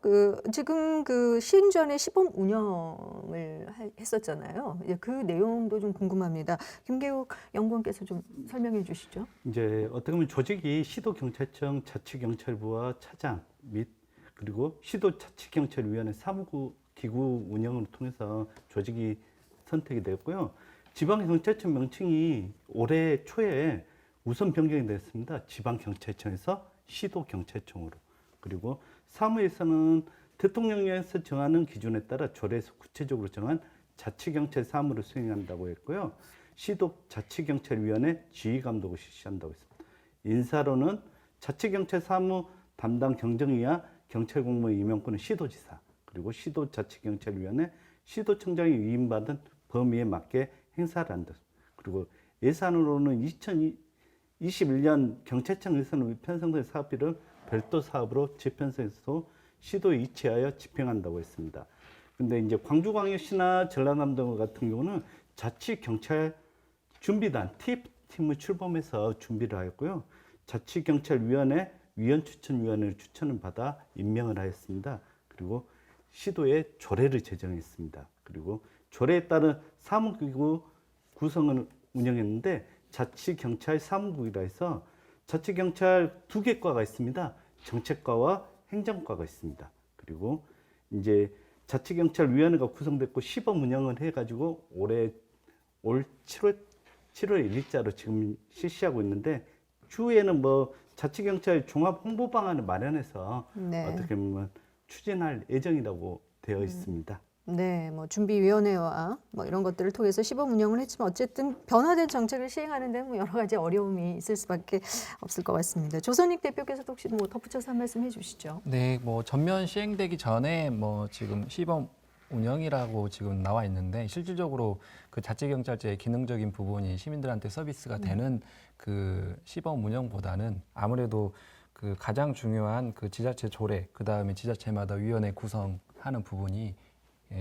지금 시행 전에 시범 운영을 했었잖아요. 이제 그 내용도 좀 궁금합니다. 김계욱 연구원께서 좀 설명해 주시죠. 이제 어떻게 보면 조직이 시도경찰청 자치경찰부와 차장 및 그리고 시도자치경찰위원회 사무기구 운영을 통해서 조직이 선택이 됐고요. 지방경찰청 명칭이 올해 초에 우선 변경이 됐습니다. 지방경찰청에서 시도경찰청으로. 그리고 사무에서는 대통령령에서 정하는 기준에 따라 조례에서 구체적으로 정한 자치경찰 사무를 수행한다고 했고요. 시도자치경찰위원회 지휘감독을 실시한다고 했습니다. 인사로는 자치경찰 사무 담당 경정위와 경찰공무원 임용권은 시도지사, 그리고 시도자치경찰위원회 시도청장이 위임받은 범위에 맞게 행사를 한다. 그리고 예산으로는 2021년 경찰청 예산을 편성된 사업비를 별도 사업으로 재편성해서 시도에 이체하여 집행한다고 했습니다. 근데 이제 광주광역시나 전라남도 같은 경우는 자치경찰 준비단 TF팀을 출범해서 준비를 하였고요. 자치경찰위원회 위원추천위원회를 추천을 받아 임명을 하였습니다. 그리고 시도에 조례를 제정했습니다. 그리고 조례에 따른 사무기구 구성을 운영했는데 자치경찰 사무국이라 해서 자치경찰 2개 과가 있습니다. 정책과와 행정과가 있습니다. 그리고 이제 자치경찰위원회가 구성됐고 시범 운영을 해가지고 올 7월 1일자로 지금 실시하고 있는데 추후에는 뭐 자치경찰 종합 홍보 방안을 마련해서 네. 어떻게 보면 추진할 예정이라고 되어 있습니다. 네, 뭐 준비위원회와 뭐 이런 것들을 통해서 시범 운영을 했지만 어쨌든 변화된 정책을 시행하는 데 뭐 여러 가지 어려움이 있을 수밖에 없을 것 같습니다. 조선익 대표께서도 혹시 뭐 덧붙여서 한 말씀 해주시죠. 네, 뭐 전면 시행되기 전에 뭐 지금 시범 운영이라고 지금 나와 있는데 실질적으로 그 자치경찰제의 기능적인 부분이 시민들한테 서비스가 되는 그 시범 운영보다는 아무래도 그 가장 중요한 그 지자체 조례, 그 다음에 지자체마다 위원회 구성하는 부분이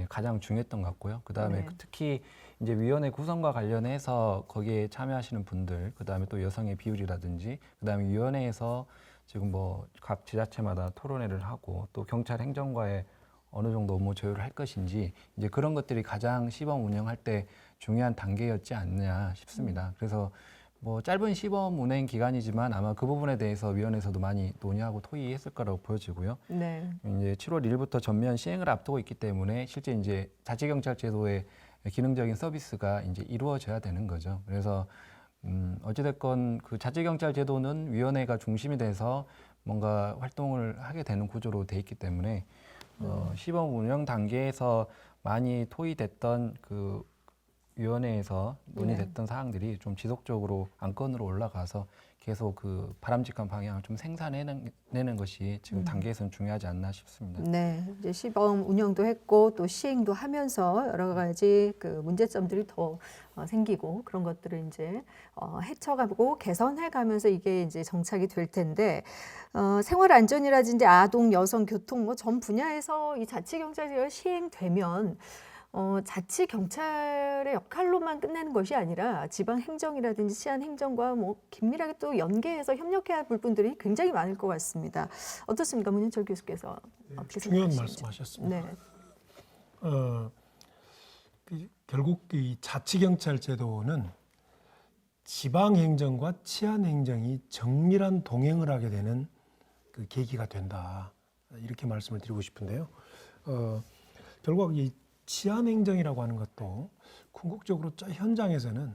가장 중요했던 것 같고요. 그 다음에 네. 특히 이제 위원회 구성과 관련해서 거기에 참여하시는 분들, 그 다음에 또 여성의 비율이라든지, 그 다음에 위원회에서 지금 뭐 각 지자체마다 토론회를 하고 또 경찰 행정과의 어느 정도 업무 조율을 할 것인지 이제 그런 것들이 가장 시범 운영할 때 중요한 단계였지 않느냐 싶습니다. 그래서 뭐 짧은 시범 운행 기간이지만 아마 그 부분에 대해서 위원회에서도 많이 논의하고 토의했을 거라고 보여지고요. 네. 이제 7월 1일부터 전면 시행을 앞두고 있기 때문에 실제 이제 자치경찰 제도의 기능적인 서비스가 이제 이루어져야 되는 거죠. 그래서 어찌됐건 그 자치경찰 제도는 위원회가 중심이 돼서 뭔가 활동을 하게 되는 구조로 돼 있기 때문에 시범 운영 단계에서 많이 토의됐던 그 위원회에서 논의됐던 사항들이 좀 지속적으로 안건으로 올라가서 계속 그 바람직한 방향을 좀 생산해내는 것이 지금 단계에서는 중요하지 않나 싶습니다. 네, 이제 시범 운영도 했고 또 시행도 하면서 여러 가지 그 문제점들이 더 생기고 그런 것들을 이제 헤쳐가고 개선해가면서 이게 이제 정착이 될 텐데 생활 안전이라든지 아동, 여성, 교통 뭐 전 분야에서 이 자치경찰제가 시행되면 자치경찰의 역할로만 끝나는 것이 아니라 지방행정이라든지 시안행정과 뭐 긴밀하게 또 연계해서 협력해야 할 부분들이 굉장히 많을 것 같습니다. 어떻습니까? 문현철 교수께서 어떻게 중요한 생각하시는지. 말씀하셨습니다. 네. 결국 이 자치경찰 제도는 지방행정과 치안행정이 정밀한 동행을 하게 되는 그 계기가 된다. 이렇게 말씀을 드리고 싶은데요. 결국 이 치안행정이라고 하는 것도 궁극적으로 저 현장에서는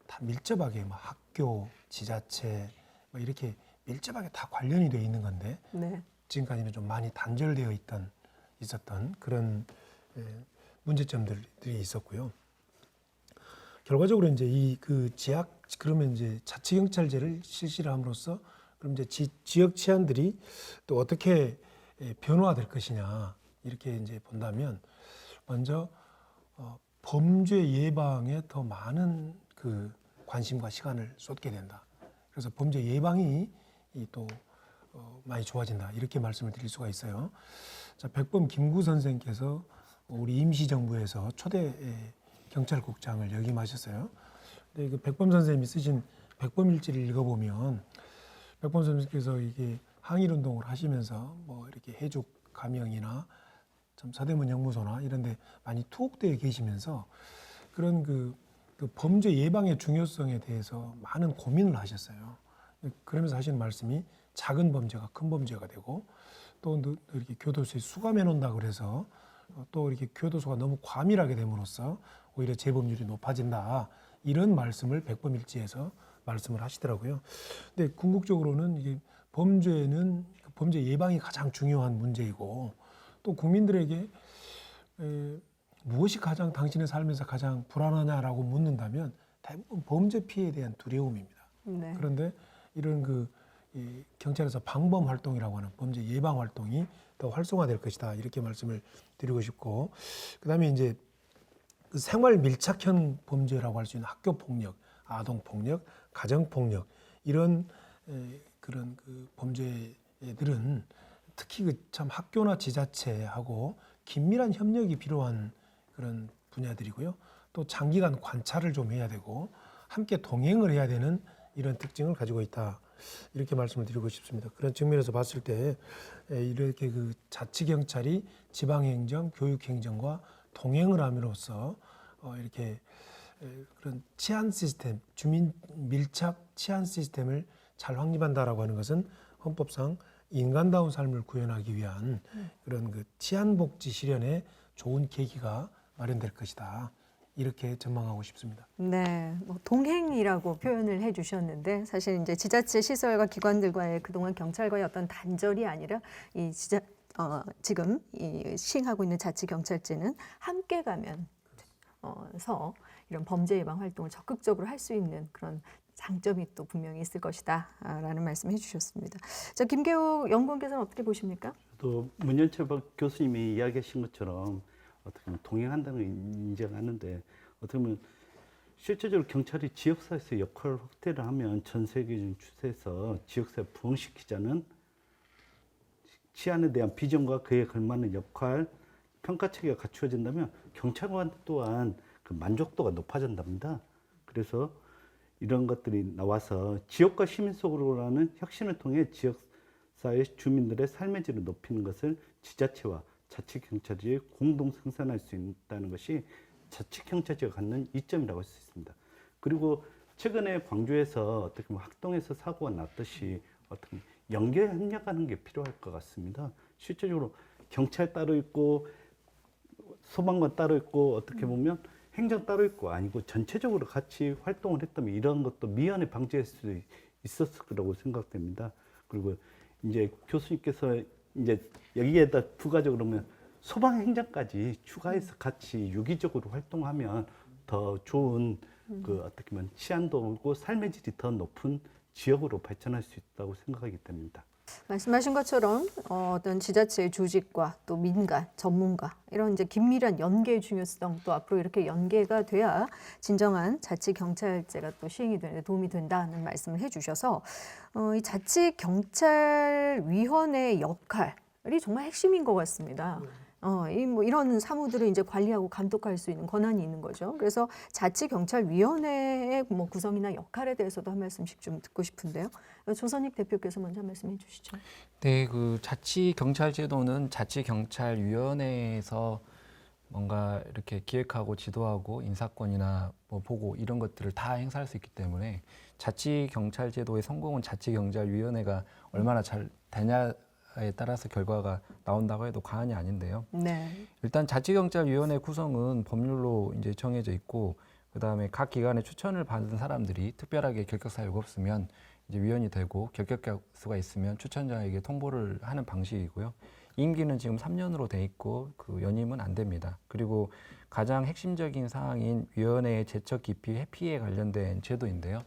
다 밀접하게 뭐 학교, 지자체 뭐 이렇게 밀접하게 다 관련이 되어 있는 건데 네. 지금까지는 좀 많이 단절되어 있었던 그런 문제점들이 있었고요. 결과적으로 이제 그러면 이제 자치경찰제를 실시를 함으로써 그럼 이제 지역 치안들이 또 어떻게 변화될 것이냐 이렇게 이제 본다면 먼저 범죄 예방에 더 많은 그 관심과 시간을 쏟게 된다. 그래서 범죄 예방이 또 많이 좋아진다. 이렇게 말씀을 드릴 수가 있어요. 자, 백범 김구 선생께서 우리 임시정부에서 초대 경찰국장을 역임하셨어요. 근데 그 백범 선생님이 쓰신 백범일지를 읽어보면 백범 선생님께서 이게 항일운동을 하시면서 뭐 이렇게 해죽 가명이나 좀 서대문 영무소나 이런 데 많이 투옥되어 계시면서 그런 그 범죄 예방의 중요성에 대해서 많은 고민을 하셨어요. 그러면서 하시는 말씀이 작은 범죄가 큰 범죄가 되고 또 이렇게 교도소에 수감해 놓는다 그래서 또 이렇게 교도소가 너무 과밀하게 됨으로써 오히려 재범률이 높아진다. 이런 말씀을 백범일지에서 말씀을 하시더라고요. 근데 궁극적으로는 이게 범죄는 범죄 예방이 가장 중요한 문제이고 또 국민들에게 무엇이 가장 당신의 삶에서 가장 불안하냐라고 묻는다면 대부분 범죄 피해에 대한 두려움입니다. 네. 그런데 이런 이 경찰에서 방범 활동이라고 하는 범죄 예방 활동이 더 활성화될 것이다 이렇게 말씀을 드리고 싶고 그다음에 이제 그 생활 밀착형 범죄라고 할 수 있는 학교 폭력, 아동 폭력, 가정 폭력 이런 그런 그 범죄들은 특히 그 참 학교나 지자체하고 긴밀한 협력이 필요한 그런 분야들이고요. 또 장기간 관찰을 좀 해야 되고 함께 동행을 해야 되는 이런 특징을 가지고 있다. 이렇게 말씀을 드리고 싶습니다. 그런 측면에서 봤을 때 이렇게 그 자치경찰이 지방행정, 교육행정과 동행을 함으로써 이렇게 그런 치안 시스템, 주민 밀착 치안 시스템을 잘 확립한다라고 하는 것은 헌법상 인간다운 삶을 구현하기 위한 그런 그 치안 복지 실현에 좋은 계기가 마련될 것이다. 이렇게 전망하고 싶습니다. 네, 뭐 동행이라고 표현을 해주셨는데 사실 이제 지자체 시설과 기관들과의 그동안 경찰과의 어떤 단절이 아니라 이 지금 이 시행하고 있는 자치경찰제는 함께 가면서 이런 범죄 예방 활동을 적극적으로 할 수 있는 그런 장점이 또 분명히 있을 것이다라는 말씀해 주셨습니다. 자, 김계욱 연구원께서는 어떻게 보십니까? 또 문현철 교수님이 이야기하신 것처럼 어떻게 보면 동행한다는 걸 인정하는데 어떻게 보면 실제적으로 경찰이 지역사회에서 역할 확대를 하면 전 세계적인 추세에서 지역사회 부흥시키자는 치안에 대한 비전과 그에 걸맞는 역할 평가 체계가 갖추어진다면 경찰관 또한 그 만족도가 높아진답니다. 그래서 이런 것들이 나와서 지역과 시민 속으로라는 혁신을 통해 지역사회 주민들의 삶의 질을 높이는 것을 지자체와 자치경찰이 공동 생산할 수 있다는 것이 자치경찰제가 갖는 이점이라고 할 수 있습니다. 그리고 최근에 광주에서 어떻게 보면 학동에서 사고가 났듯이 어떻게 연계 협력하는 게 필요할 것 같습니다. 실제적으로 경찰 따로 있고 소방관 따로 있고 어떻게 보면 행정 따로 있고 아니고 전체적으로 같이 활동을 했다면 이런 것도 미연에 방지할 수 있었을 거라고 생각됩니다. 그리고 이제 교수님께서 이제 여기에다 부가적으로 그러면 소방행정까지 추가해서 같이 유기적으로 활동하면 더 좋은 그 어떻게 보면 치안도 오고 삶의 질이 더 높은 지역으로 발전할 수 있다고 생각하기 때문입니다. 말씀하신 것처럼 어떤 지자체의 조직과 또 민간, 전문가 이런 이제 긴밀한 연계의 중요성 또 앞으로 이렇게 연계가 돼야 진정한 자치경찰제가 또 시행이 되는데 도움이 된다는 말씀을 해주셔서 이 자치경찰위원회의 역할이 정말 핵심인 것 같습니다. 뭐 이런 사무들을 이제 관리하고 감독할 수 있는 권한이 있는 거죠. 그래서 자치경찰위원회의 뭐 구성이나 역할에 대해서도 한 말씀씩 좀 듣고 싶은데요. 조선익 대표께서 먼저 한 말씀 해주시죠. 네, 그 자치경찰제도는 자치경찰위원회에서 뭔가 이렇게 기획하고 지도하고 인사권이나 뭐 보고 이런 것들을 다 행사할 수 있기 때문에 자치경찰제도의 성공은 자치경찰위원회가 얼마나 잘 되냐에 따라서 결과가 나온다고 해도 과언이 아닌데요. 네. 일단 자치경찰위원회 구성은 법률로 이제 정해져 있고 그다음에 각 기관의 추천을 받은 사람들이 특별하게 결격 사유가 없으면 이제 위원이 되고 결격 수가 있으면 추천자에게 통보를 하는 방식이고요. 임기는 지금 3년으로 돼 있고 그 연임은 안 됩니다. 그리고 가장 핵심적인 사항인 위원회의 제척 기피 회피에 관련된 제도인데요.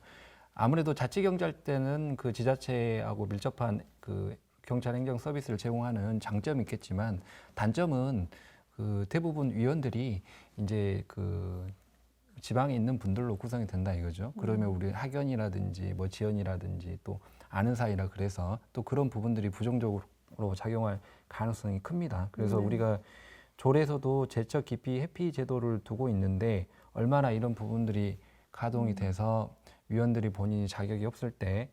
아무래도 자치경찰 때는 그 지자체하고 밀접한 그 경찰 행정 서비스를 제공하는 장점이 있겠지만 단점은 그 대부분 위원들이 이제 그 지방에 있는 분들로 구성이 된다 이거죠. 그러면 우리 학연이라든지 뭐 지연이라든지 또 아는 사이라 그래서 또 그런 부분들이 부정적으로 작용할 가능성이 큽니다. 그래서 우리가 조례에서도 제척 기피 회피 제도를 두고 있는데 얼마나 이런 부분들이 가동이 돼서 위원들이 본인이 자격이 없을 때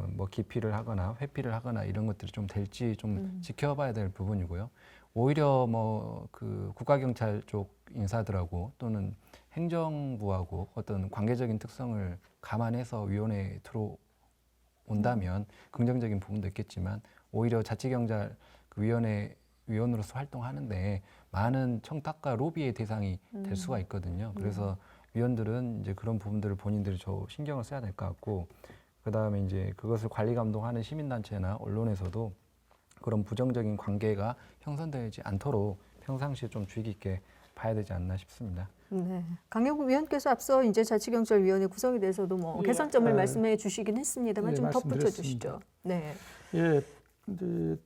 뭐 기피를 하거나 회피를 하거나 이런 것들이 좀 될지 좀 지켜봐야 될 부분이고요. 오히려 뭐 그 국가경찰 쪽 인사들하고 또는 행정부하고 어떤 관계적인 특성을 감안해서 위원회에 들어온다면 긍정적인 부분도 있겠지만 오히려 자치경찰 그 위원회 위원으로서 활동하는데 많은 청탁과 로비의 대상이 될 수가 있거든요. 그래서 위원들은 이제 그런 부분들을 본인들이 좀 신경을 써야 될 것 같고, 그 다음에 이제 그것을 관리 감독하는 시민단체나 언론에서도 그런 부정적인 관계가 형성되지 않도록 평상시에 좀 주의 깊게 봐야 되지 않나 싶습니다. 네. 강영국 위원께서 앞서 이제 자치경찰위원회 구성에 대해서도 뭐 예, 개선점을 말씀해 주시긴 했습니다만 예, 좀 덧붙여 말씀드렸습니다. 주시죠. 네. 예, 이제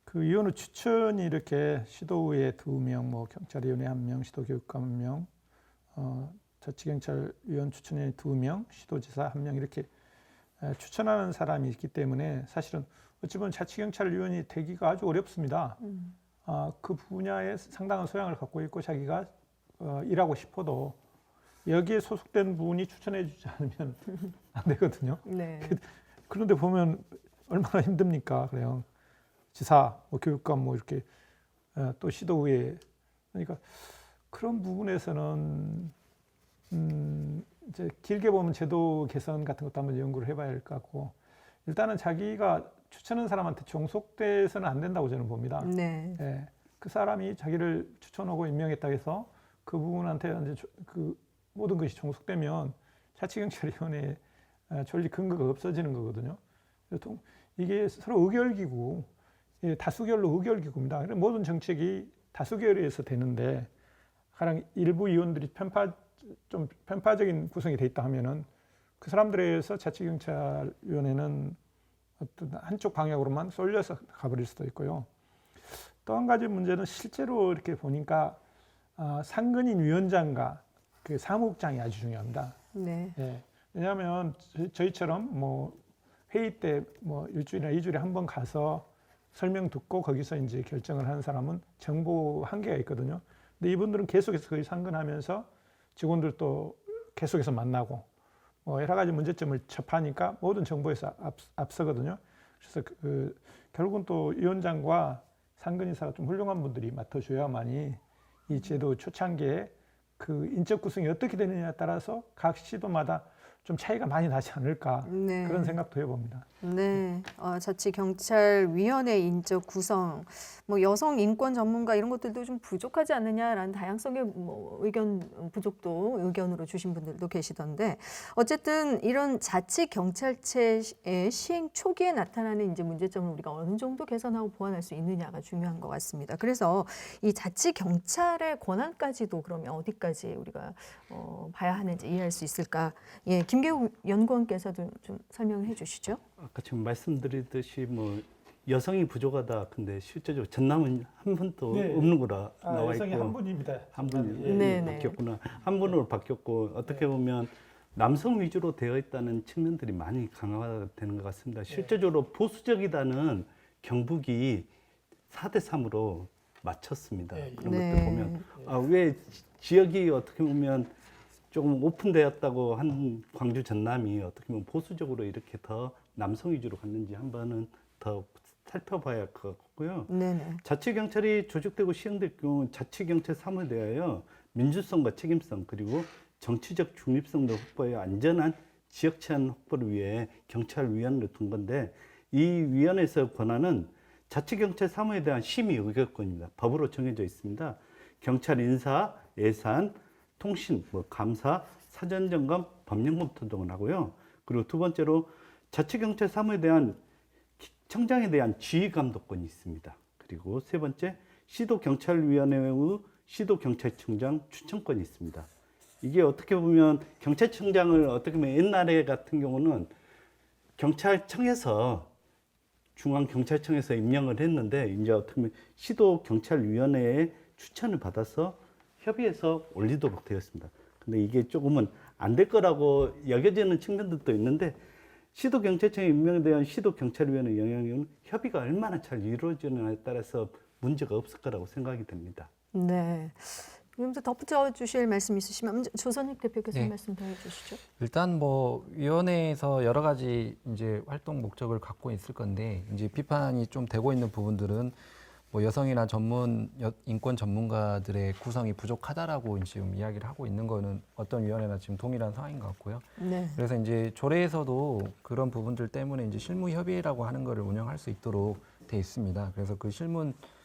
그 위원회 추천이 이렇게 시도의회 2명, 뭐 경찰위원회 1명, 시도교육감 1명, 자치경찰위원 추천위원회 2명, 시도지사 1명 이렇게 추천하는 사람이 있기 때문에 사실은 어찌 보면 자치경찰위원이 되기가 아주 어렵습니다. 그 분야에 상당한 소양을 갖고 있고 자기가 일하고 싶어도 여기에 소속된 분이 추천해 주지 않으면 안 되거든요. 네. 그런데 보면 얼마나 힘듭니까? 그래요. 지사, 뭐 교육감, 뭐 이렇게 또 시도의회. 그러니까 그런 부분에서는 이제 길게 보면 제도 개선 같은 것도 한번 연구를 해봐야 할 것 같고, 일단은 자기가 추천한 사람한테 종속돼서는 안 된다고 저는 봅니다. 네. 예, 그 사람이 자기를 추천하고 임명했다고 해서 그 부분한테 이제 그 모든 것이 종속되면 자치경찰위원회 존립 근거가 없어지는 거거든요. 보통 이게 서로 의결기구, 다수결로 의결기구입니다. 그래서 모든 정책이 다수결에 의해서 되는데 가령 일부 의원들이 좀 편파적인 구성이 돼 있다 하면은 그 사람들에 의해서 자치경찰위원회는 어떤 한쪽 방향으로만 쏠려서 가버릴 수도 있고요. 또 한 가지 문제는 실제로 이렇게 보니까 상근인 위원장과 그 사무국장이 아주 중요합니다. 네. 예. 왜냐하면 저희처럼 뭐 회의 때 뭐 일주일이나 2주일에 한 번 가서 설명 듣고 거기서 이제 결정을 하는 사람은 정보 한계가 있거든요. 근데 이분들은 계속해서 거기 상근하면서 직원들도 계속해서 만나고 뭐 여러 가지 문제점을 접하니까 모든 정보에서 앞서거든요. 그래서 결국은 또 위원장과 상근인사가 좀 훌륭한 분들이 맡아줘야만이 이 제도 초창기에 그 인적 구성이 어떻게 되느냐에 따라서 각 시도마다 좀 차이가 많이 나지 않을까 네. 그런 생각도 해봅니다. 네, 자치경찰위원회 인적 구성, 뭐 여성 인권 전문가 이런 것들도 좀 부족하지 않느냐라는 다양성의 뭐 의견 부족도 의견으로 주신 분들도 계시던데, 어쨌든 이런 자치경찰제의 시행 초기에 나타나는 이제 문제점을 우리가 어느 정도 개선하고 보완할 수 있느냐가 중요한 것 같습니다. 그래서 이 자치경찰의 권한까지도 그러면 어디까지 우리가 봐야 하는지 이해할 수 있을까? 예, 김계욱 연구원께서도 좀 설명을 해주시죠. 아까 지금 말씀드리듯이 뭐 여성이 부족하다. 근데 실제적으로 전남은 한 분도 네. 없는 거라 나와 여성이 있고 한 분입니다. 한 분이 네, 바뀌었구나. 한 분으로 바뀌었고 어떻게 보면 남성 위주로 되어 있다는 측면들이 많이 강화되는 것 같습니다. 실제적으로 보수적이다는 경북이 4대 3으로 맞췄습니다. 그런 네. 것들 보면 왜 지역이 어떻게 보면 조금 오픈되었다고 한 광주 전남이 어떻게 보면 보수적으로 이렇게 더 남성 위주로 갔는지 한번은 더 살펴봐야 할 것 같고요. 네네. 자치경찰이 조직되고 시행될 경우 자치경찰 사무에 대하여 민주성과 책임성 그리고 정치적 중립성도 확보하여 안전한 지역 치안 확보를 위해 경찰위원회를 둔 건데, 이 위원회에서 권한은 자치경찰 사무에 대한 심의 의결권입니다. 법으로 정해져 있습니다. 경찰 인사, 예산, 통신, 감사, 사전점검, 법령검토 등을 하고요. 그리고 두 번째로 자치경찰 사무에 대한 청장에 대한 지휘감독권이 있습니다. 그리고 세 번째, 시도경찰위원회의 시도경찰청장 추천권이 있습니다. 이게 어떻게 보면 경찰청장을 어떻게 보면 옛날에 같은 경우는 경찰청에서 중앙경찰청에서 임명을 했는데, 이제 어떻게 보면 시도경찰위원회의 추천을 받아서 협의해서 올리도록 되었습니다. 근데 이게 조금은 안 될 거라고 여겨지는 측면들도 있는데, 시도경찰청에 임명에 대한 시도경찰위원회 영향력은 협의가 얼마나 잘 이루어지느냐에 따라서 문제가 없을 거라고 생각이 됩니다. 네. 좀 더 덧붙여 주실 말씀 있으시면 먼저 조선익 대표께서 네. 말씀 더 해주시죠. 일단 뭐 위원회에서 여러 가지 이제 활동 목적을 갖고 있을 건데 이제 비판이 좀 되고 있는 부분들은 뭐 여성이나 인권 전문가들의 구성이 부족하다라고 지금 이야기를 하고 있는 거는 어떤 위원회나 지금 동일한 상황인 것 같고요. 네. 그래서 이제 조례에서도 그런 부분들 때문에 이제 실무협의회라고 하는 거를 운영할 수 있도록 돼 있습니다. 그래서 그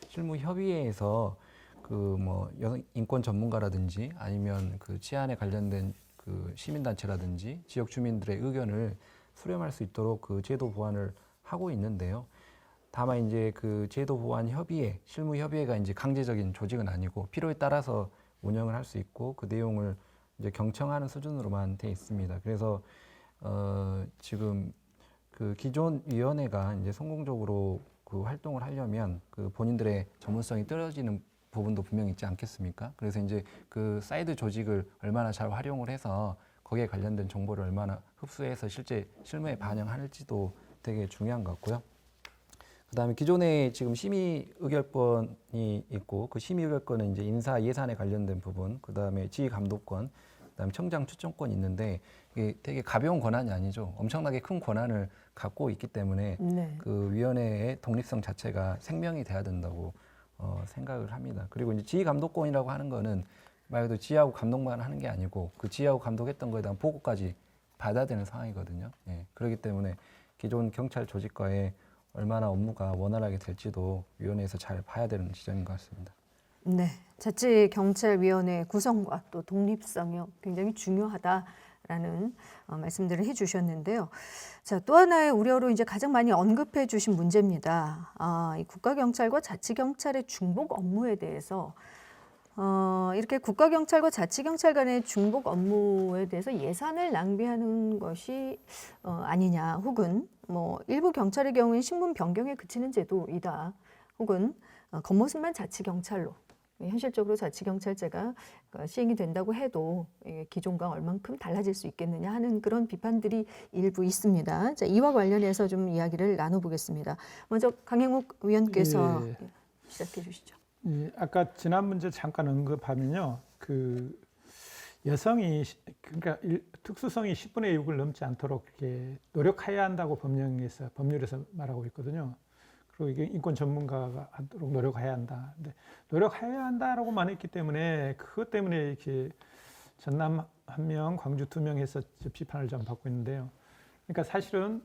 실무협의회에서 그 뭐 인권 전문가라든지 아니면 그 치안에 관련된 그 시민단체라든지 지역 주민들의 의견을 수렴할 수 있도록 그 제도 보완을 하고 있는데요. 다만 이제 그 제도 보완 협의회, 실무협의회가 이제 강제적인 조직은 아니고 필요에 따라서 운영을 할 수 있고 그 내용을 이제 경청하는 수준으로만 돼 있습니다. 그래서 지금 그 기존 위원회가 이제 성공적으로 그 활동을 하려면 그 본인들의 전문성이 떨어지는 부분도 분명히 있지 않겠습니까? 그래서 이제 그 사이드 조직을 얼마나 잘 활용을 해서 거기에 관련된 정보를 얼마나 흡수해서 실제 실무에 반영할지도 되게 중요한 것 같고요. 그다음에 기존에 지금 심의 의결권이 있고 그 심의 의결권은 이제 인사 예산에 관련된 부분, 그다음에 지휘 감독권, 그다음에 청장 추천권이 있는데 이게 되게 가벼운 권한이 아니죠. 엄청나게 큰 권한을 갖고 있기 때문에 네. 그 위원회의 독립성 자체가 생명이 돼야 된다고 생각을 합니다. 그리고 이제 지휘 감독권이라고 하는 거는 말 그대로 지휘하고 감독만 하는 게 아니고 그 지휘하고 감독했던 거에 대한 보고까지 받아야 되는 상황이거든요. 예, 그렇기 때문에 기존 경찰 조직과의 얼마나 업무가 원활하게 될지도 위원회에서 잘 봐야 되는 지점인 것 같습니다. 네, 자치경찰위원회 구성과 또 독립성이 굉장히 중요하다라는 말씀들을 해주셨는데요. 자, 또 하나의 우려로 이제 가장 많이 언급해 주신 문제입니다. 이 국가경찰과 자치경찰의 중복 업무에 대해서 이렇게 국가경찰과 자치경찰 간의 중복 업무에 대해서 예산을 낭비하는 것이 아니냐, 혹은 뭐 일부 경찰의 경우엔 신분 변경에 그치는 제도이다, 혹은 겉모습만 자치경찰로 현실적으로 자치경찰제가 시행이 된다고 해도 기존과 얼만큼 달라질 수 있겠느냐 하는 그런 비판들이 일부 있습니다. 자, 이와 관련해서 좀 이야기를 나눠보겠습니다. 먼저 강행욱 위원께서 예. 시작해 주시죠. 예, 아까 지난 문제 잠깐 언급하면요, 그 여성이 그러니까 특수성이 10분의 6을 넘지 않도록 이렇게 노력해야 한다고 법률에서 말하고 있거든요. 그리고 이게 인권 전문가가 하도록 노력해야 한다. 근데 노력해야 한다라고만 했기 때문에 그것 때문에 이렇게 전남 1명, 광주 2명 해서 비판을 좀 받고 있는데요. 그러니까 사실은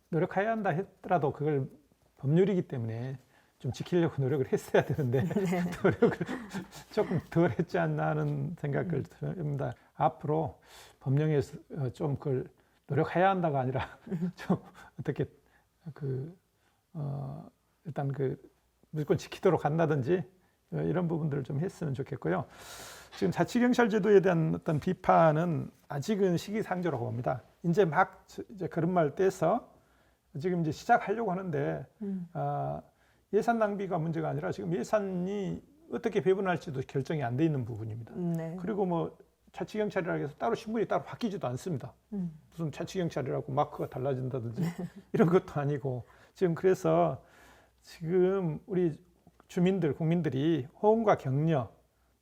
노력해야 한다 했더라도 그걸 법률이기 때문에 좀 지키려고 노력을 했어야 되는데 노력을 조금 덜 했지 않나 하는 생각을 듭니다. 앞으로 법령에서 좀 그걸 노력해야 한다가 아니라 좀 어떻게 일단 무조건 지키도록 한다든지 이런 부분들을 좀 했으면 좋겠고요. 지금 자치경찰제도에 대한 어떤 비판은 아직은 시기상조라고 봅니다. 이제 그런 말 떼서 지금 이제 시작하려고 하는데 예산 낭비가 문제가 아니라 지금 예산이 어떻게 배분할지도 결정이 안 돼 있는 부분입니다. 네. 그리고 뭐 자치경찰이라고 해서 따로 신분이 따로 바뀌지도 않습니다. 무슨 자치경찰이라고 마크가 달라진다든지 이런 것도 아니고 지금 그래서 지금 우리 국민들이 호응과 격려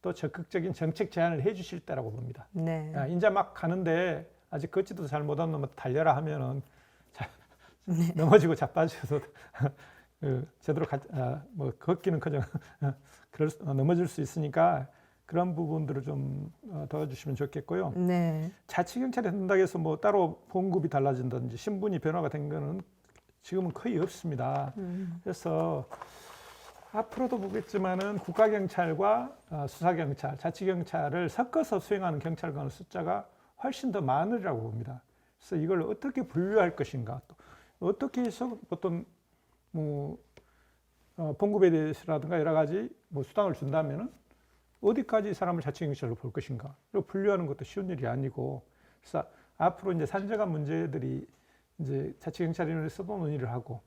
또 적극적인 정책 제안을 해주실 때라고 봅니다. 네. 이제 막 가는데 아직 걷지도 잘 못한 놈은 달려라 하면은 넘어지고 자빠져서 제대로 뭐 걷기는커녕 넘어질 수 있으니까 그런 부분들을 좀 도와주시면 좋겠고요. 네. 자치경찰에 한다고 해서 뭐 따로 봉급이 달라진다든지 신분이 변화가 된 거는 지금은 거의 없습니다. 그래서 앞으로도 보겠지만은 국가경찰과 수사경찰, 자치경찰을 섞어서 수행하는 경찰관의 숫자가 훨씬 더 많으리라고 봅니다. 그래서 이걸 어떻게 분류할 것인가, 또 어떻게 해서 어떤 뭐 봉급에 대해서라든가 여러 가지 뭐 수당을 준다면은 어디까지 사람을 자치경찰로 볼 것인가, 그리고 분류하는 것도 쉬운 일이 아니고, 그래서 앞으로 이제 산재가 문제들이 이제 자치경찰위원회에서도 논의를 하고,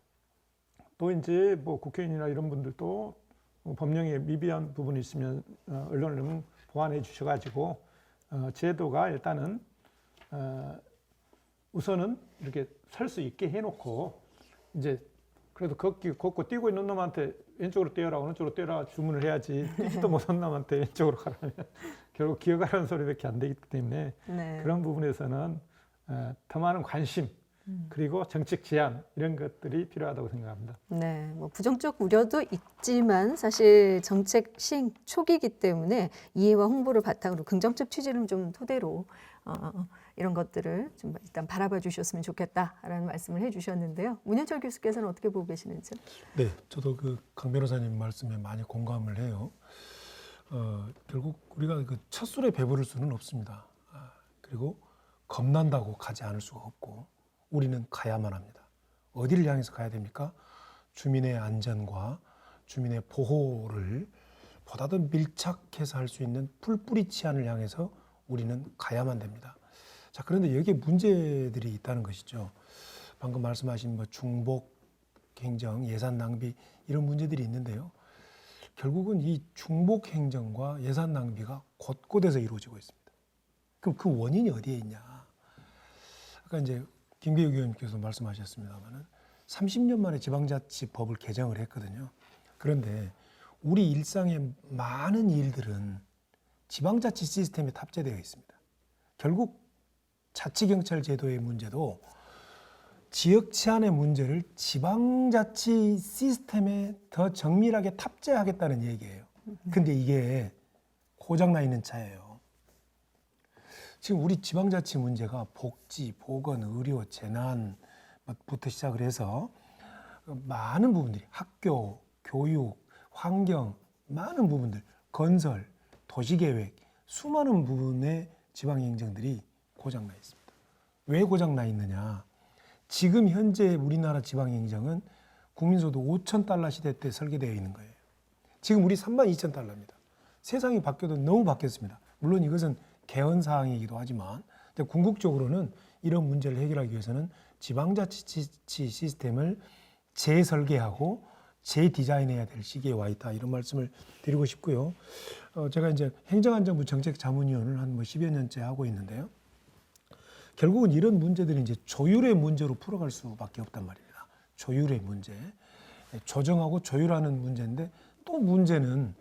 또 이제 뭐 국회의원이나 이런 분들도 법령에 미비한 부분이 있으면 언론을 좀 보완해 주셔가지고 제도가 일단은 우선은 이렇게 설 수 있게 해놓고 이제 그래도 걷고 뛰고 있는 놈한테 왼쪽으로 뛰어라 오른쪽으로 뛰어라 주문을 해야지 뛰지도 못한 놈한테 왼쪽으로 가라면 결국 기어가라는 소리밖에 안 되기 때문에 네. 그런 부분에서는 더 많은 관심 그리고 정책 제안 이런 것들이 필요하다고 생각합니다. 네, 뭐 부정적 우려도 있지만 사실 정책 시행 초기이기 때문에 이해와 홍보를 바탕으로 긍정적 취지를 좀 토대로 이런 것들을 좀 일단 바라봐 주셨으면 좋겠다라는 말씀을 해주셨는데요. 문현철 교수께서는 어떻게 보고 계시는지요? 네, 저도 그 강 변호사님 말씀에 많이 공감을 해요. 결국 우리가 그 첫 술에 배부를 수는 없습니다. 그리고 겁난다고 가지 않을 수가 없고 우리는 가야만 합니다. 어디를 향해서 가야 됩니까? 주민의 안전과 주민의 보호를 보다 더 밀착해서 할 수 있는 풀뿌리 치안을 향해서 우리는 가야만 됩니다. 자, 그런데 여기에 문제들이 있다는 것이죠. 방금 말씀하신 뭐 중복 행정, 예산 낭비 이런 문제들이 있는데요. 결국은 이 중복 행정과 예산 낭비가 곳곳에서 이루어지고 있습니다. 그럼 그 원인이 어디에 있냐? 아까 이제 김계욱 의원님께서 말씀하셨습니다만은 30년 만에 지방자치법을 개정을 했거든요. 그런데 우리 일상의 많은 일들은 지방자치 시스템에 탑재되어 있습니다. 결국 자치경찰 제도의 문제도 지역 치안의 문제를 지방자치 시스템에 더 정밀하게 탑재하겠다는 얘기예요. 근데 이게 고장나 있는 차예요. 지금 우리 지방자치 문제가 복지, 보건, 의료, 재난부터 시작을 해서 많은 부분들이 학교, 교육, 환경, 많은 부분들, 건설, 도시계획, 수많은 부분의 지방행정들이 고장나 있습니다. 왜 고장나 있느냐? 지금 현재 우리나라 지방행정은 국민소득 5,000달러 시대 때 설계되어 있는 거예요. 지금 우리 32,000달러입니다. 세상이 바뀌어도 너무 바뀌었습니다. 물론 이것은 개헌 사항이기도 하지만 궁극적으로는 이런 문제를 해결하기 위해서는 지방자치 시스템을 재설계하고 재디자인해야 될 시기에 와 있다 이런 말씀을 드리고 싶고요. 제가 이제 행정안전부 정책자문위원을 한 10여 년째 하고 있는데요. 결국은 이런 문제들이 이제 조율의 문제로 풀어갈 수밖에 없단 말입니다. 조율의 문제, 조정하고 조율하는 문제인데 또 문제는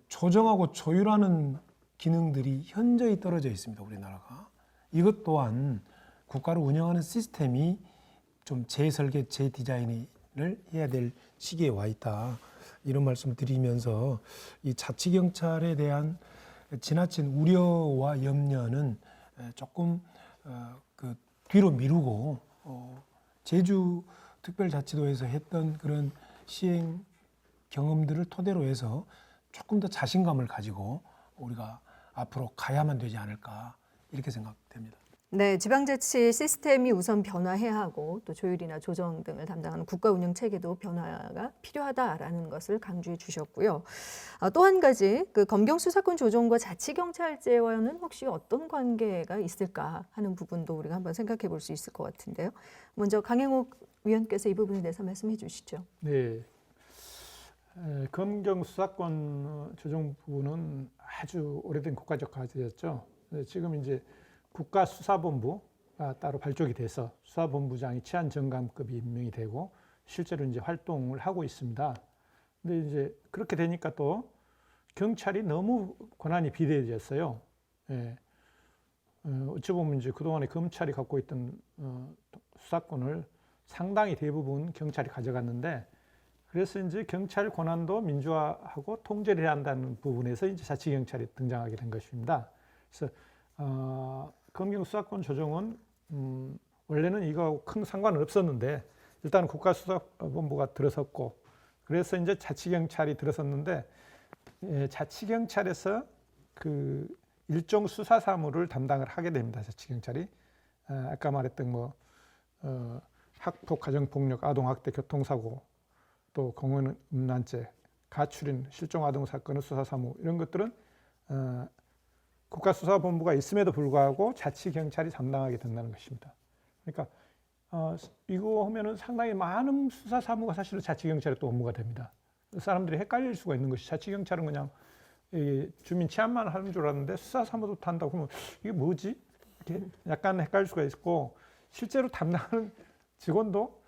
조정하고 조율하는 기능들이 현저히 떨어져 있습니다. 우리나라가. 이것 또한 국가를 운영하는 시스템이 좀 재설계, 재디자인을 해야 될 시기에 와 있다. 이런 말씀을 드리면서 이 자치경찰에 대한 지나친 우려와 염려는 조금 그 뒤로 미루고 제주특별자치도에서 했던 그런 시행 경험들을 토대로 해서 조금 더 자신감을 가지고 우리가 앞으로 가야만 되지 않을까 이렇게 생각됩니다. 네, 지방자치 시스템이 우선 변화해야 하고 또 조율이나 조정 등을 담당하는 국가 운영 체계도 변화가 필요하다라는 것을 강조해 주셨고요. 또 한 가지 그 검경 수사권 조정과 자치경찰제와는 혹시 어떤 관계가 있을까 하는 부분도 우리가 한번 생각해 볼 수 있을 것 같은데요. 먼저 강행옥 위원께서 이 부분에 대해서 말씀해 주시죠. 네. 검경 수사권 조정 부분은 아주 오래된 국가적 과제였죠. 지금 이제 국가수사본부가 따로 발족이 돼서 수사본부장이 치안정감급이 임명이 되고 실제로 이제 활동을 하고 있습니다. 근데 이제 그렇게 되니까 또 경찰이 너무 권한이 비대해졌어요. 예. 어찌 보면 이제 그동안에 검찰이 갖고 있던 수사권을 상당히 대부분 경찰이 가져갔는데 그래서 이제 경찰 권한도 민주화하고 통제를 해야 한다는 부분에서 이제 자치경찰이 등장하게 된 것입니다. 그래서 검경 수사권 조정은 원래는 이거하고 큰 상관은 없었는데 일단 국가수사본부가 들어섰고 그래서 이제 자치경찰이 들어섰는데 자치경찰에서 그 일종 수사 사무를 담당을 하게 됩니다. 자치경찰이 아까 말했던 뭐 학폭, 가정폭력, 아동학대, 교통사고 또 공연음란죄, 가출인, 실종아동 사건의 수사사무 이런 것들은 국가수사본부가 있음에도 불구하고 자치경찰이 담당하게 된다는 것입니다. 그러니까 이거 하면은 상당히 많은 수사사무가 사실은 자치경찰의 또 업무가 됩니다. 사람들이 헷갈릴 수가 있는 것이 자치경찰은 그냥 주민 치안만 하는 줄 알았는데 수사사무도 한다고 그러면 이게 뭐지? 이렇게 약간 헷갈릴 수가 있고 실제로 담당하는 직원도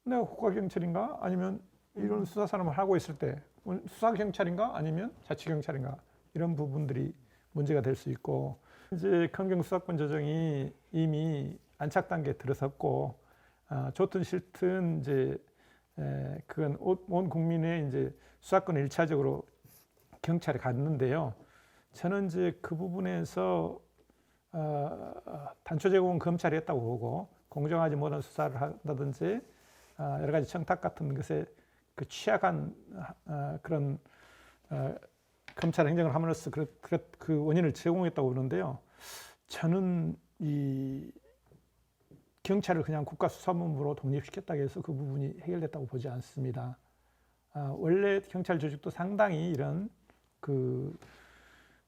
내가 국가경찰인가 아니면 이런 수사 사람을 하고 있을 때 수사경찰인가 아니면 자치경찰인가 이런 부분들이 문제가 될 수 있고, 이제 검경 수사권 조정이 이미 안착 단계에 들어섰고, 좋든 싫든 이제 그건 온 국민의 이제 수사권을 일차적으로 경찰에 갔는데요. 저는 이제 그 부분에서 단초 제공은 검찰이 했다고 보고, 공정하지 못한 수사를 한다든지 여러 가지 청탁 같은 것에 그 취약한 그런 검찰 행정을 함으로써 그 원인을 제공했다고 보는데요. 저는 이 경찰을 그냥 국가수사본부로 독립시켰다고 해서 그 부분이 해결됐다고 보지 않습니다. 원래 경찰 조직도 상당히 이런 그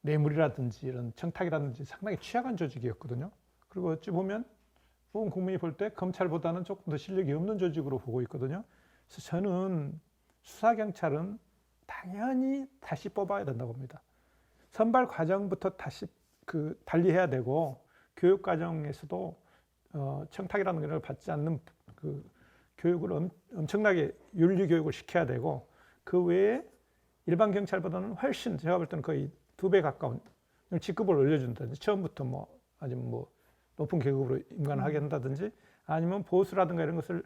뇌물이라든지 이런 청탁이라든지 상당히 취약한 조직이었거든요. 그리고 어찌 보면 온 국민이 볼 때 검찰보다는 조금 더 실력이 없는 조직으로 보고 있거든요. 그래서 저는 수사경찰은 당연히 다시 뽑아야 된다고 봅니다. 선발 과정부터 다시 달리해야 되고, 교육 과정에서도 청탁이라는 걸 받지 않는 그 교육을 엄청나게 윤리 교육을 시켜야 되고, 그 외에 일반 경찰보다는 훨씬, 제가 볼 때는 거의 2배 가까운 직급을 올려준다든지, 처음부터 뭐 아주 뭐 높은 계급으로 임관하게 한다든지, 아니면 보수라든가 이런 것을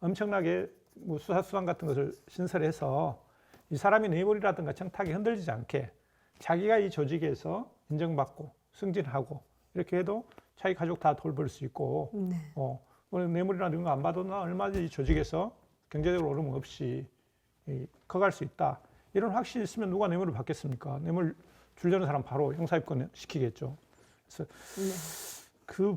엄청나게 뭐 수사수단 같은 것을 신설해서 이 사람이 뇌물이라든가 청탁이 흔들리지 않게 자기가 이 조직에서 인정받고 승진하고 이렇게 해도 자기 가족 다 돌볼 수 있고, 네. 뇌물이나 이런 거 안 받아도 나 얼마든지 이 조직에서 경제적으로 어려움 없이 커갈 수 있다. 이런 확신이 있으면 누가 뇌물을 받겠습니까? 뇌물 주려는 사람 바로 형사입건 시키겠죠. 그래서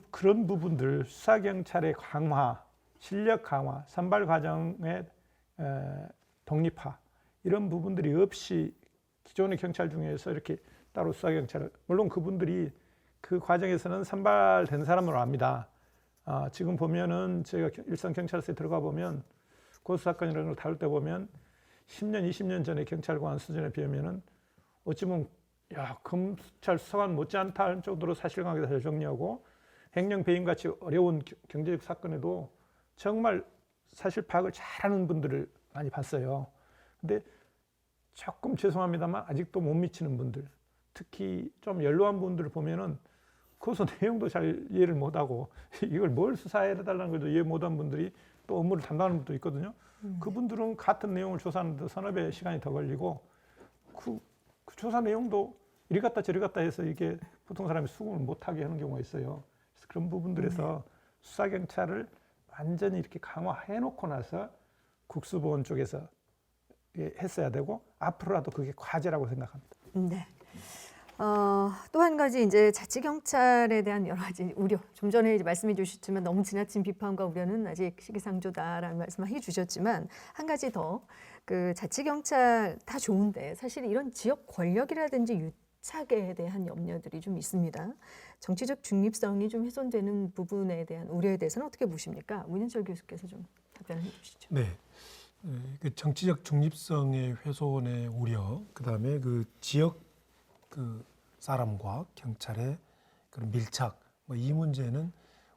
그런 부분들, 수사경찰의 강화, 실력 강화, 선발 과정의 독립화, 이런 부분들이 없이 기존의 경찰 중에서 이렇게 따로 수사경찰을, 물론 그분들이 그 과정에서는 선발된 사람으로 압니다. 지금 보면은 제가 일선 경찰서에 들어가 보면 고소사건 이런 걸 다룰 때 보면 10년, 20년 전에 경찰관 수준에 비하면은 어찌 보면 검찰 수사관 못지않다 하는 정도로 사실관계를 잘 정리하고, 행령 배임같이 어려운 경제적 사건에도 정말 사실 파악을 잘하는 분들을 많이 봤어요. 근데 조금 죄송합니다만 아직도 못 미치는 분들, 특히 좀 연로한 분들을 보면은 고소 내용도 잘 이해를 못하고 이걸 뭘 수사해달라는 것도 이해 못한 분들이 또 업무를 담당하는 분도 있거든요. 그분들은 같은 내용을 조사하는데 서너 배 시간이 더 걸리고, 그 조사 내용도 이리 갔다 저리 갔다 해서 이게 보통 사람이 수긍을 못하게 하는 경우가 있어요. 그래서 그런 부분들에서 수사경찰을 완전히 이렇게 강화해놓고 나서 국수보건 쪽에서 했어야 되고, 앞으로라도 그게 과제라고 생각합니다. 네. 또 한 가지 이제 자치경찰에 대한 여러 가지 우려, 좀 전에 이제 말씀해 주셨지만 너무 지나친 비판과 우려는 아직 시기상조다라는 말씀을 해주셨지만, 한 가지 더, 그 자치경찰 다 좋은데 사실 이런 지역 권력이라든지 유착에 대한 염려들이 좀 있습니다. 정치적 중립성이 좀 훼손되는 부분에 대한 우려에 대해서는 어떻게 보십니까? 문현철 교수께서 좀 답변해 주시죠. 네. 그 정치적 중립성의 훼손의 우려, 그다음에 그 지역 그 사람과 경찰의 그런 밀착, 뭐 이 문제는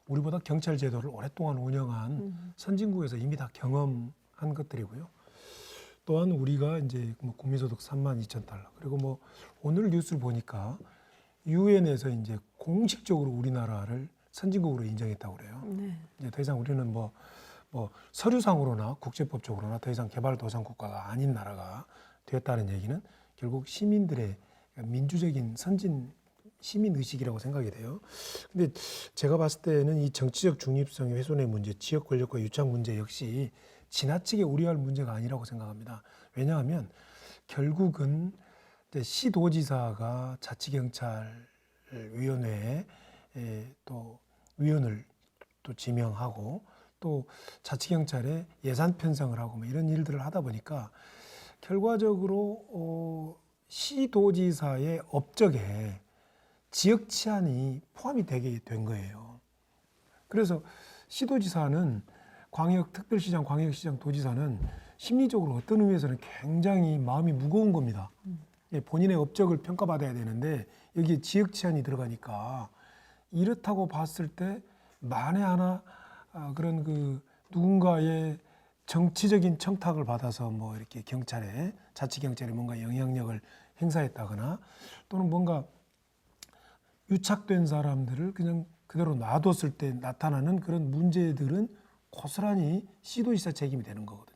우리보다 경찰 제도를 오랫동안 운영한 선진국에서 이미 다 경험한 것들이고요. 또한 우리가 이제 뭐 국민소득 32,000달러, 그리고 뭐 오늘 뉴스를 보니까 유엔에서 이제 공식적으로 우리나라를 선진국으로 인정했다고 그래요. 네. 이제 더 이상 우리는 뭐 서류상으로나 국제법적으로나 더 이상 개발도상국가가 아닌 나라가 되었다는 얘기는 결국 시민들의 민주적인 선진 시민 의식이라고 생각이 돼요. 근데 제가 봤을 때는 이 정치적 중립성의 훼손의 문제, 지역 권력과 유착 문제 역시 지나치게 우려할 문제가 아니라고 생각합니다. 왜냐하면 결국은 시도지사가 자치경찰위원회에 또 위원을 또 지명하고, 또 자치경찰에 예산 편성을 하고 뭐 이런 일들을 하다 보니까 결과적으로 시도지사의 업적에 지역 치안이 포함이 되게 된 거예요. 그래서 시도지사는 광역특별시장, 광역시장, 도지사는 심리적으로 어떤 의미에서는 굉장히 마음이 무거운 겁니다. 본인의 업적을 평가받아야 되는데 여기에 지역 치안이 들어가니까, 이렇다고 봤을 때 만에 하나 그런 그 누군가의 정치적인 청탁을 받아서 뭐 이렇게 경찰에 자치경찰에 뭔가 영향력을 행사했다거나 또는 뭔가 유착된 사람들을 그냥 그대로 놔뒀을 때 나타나는 그런 문제들은 고스란히 시도지사 책임이 되는 거거든요.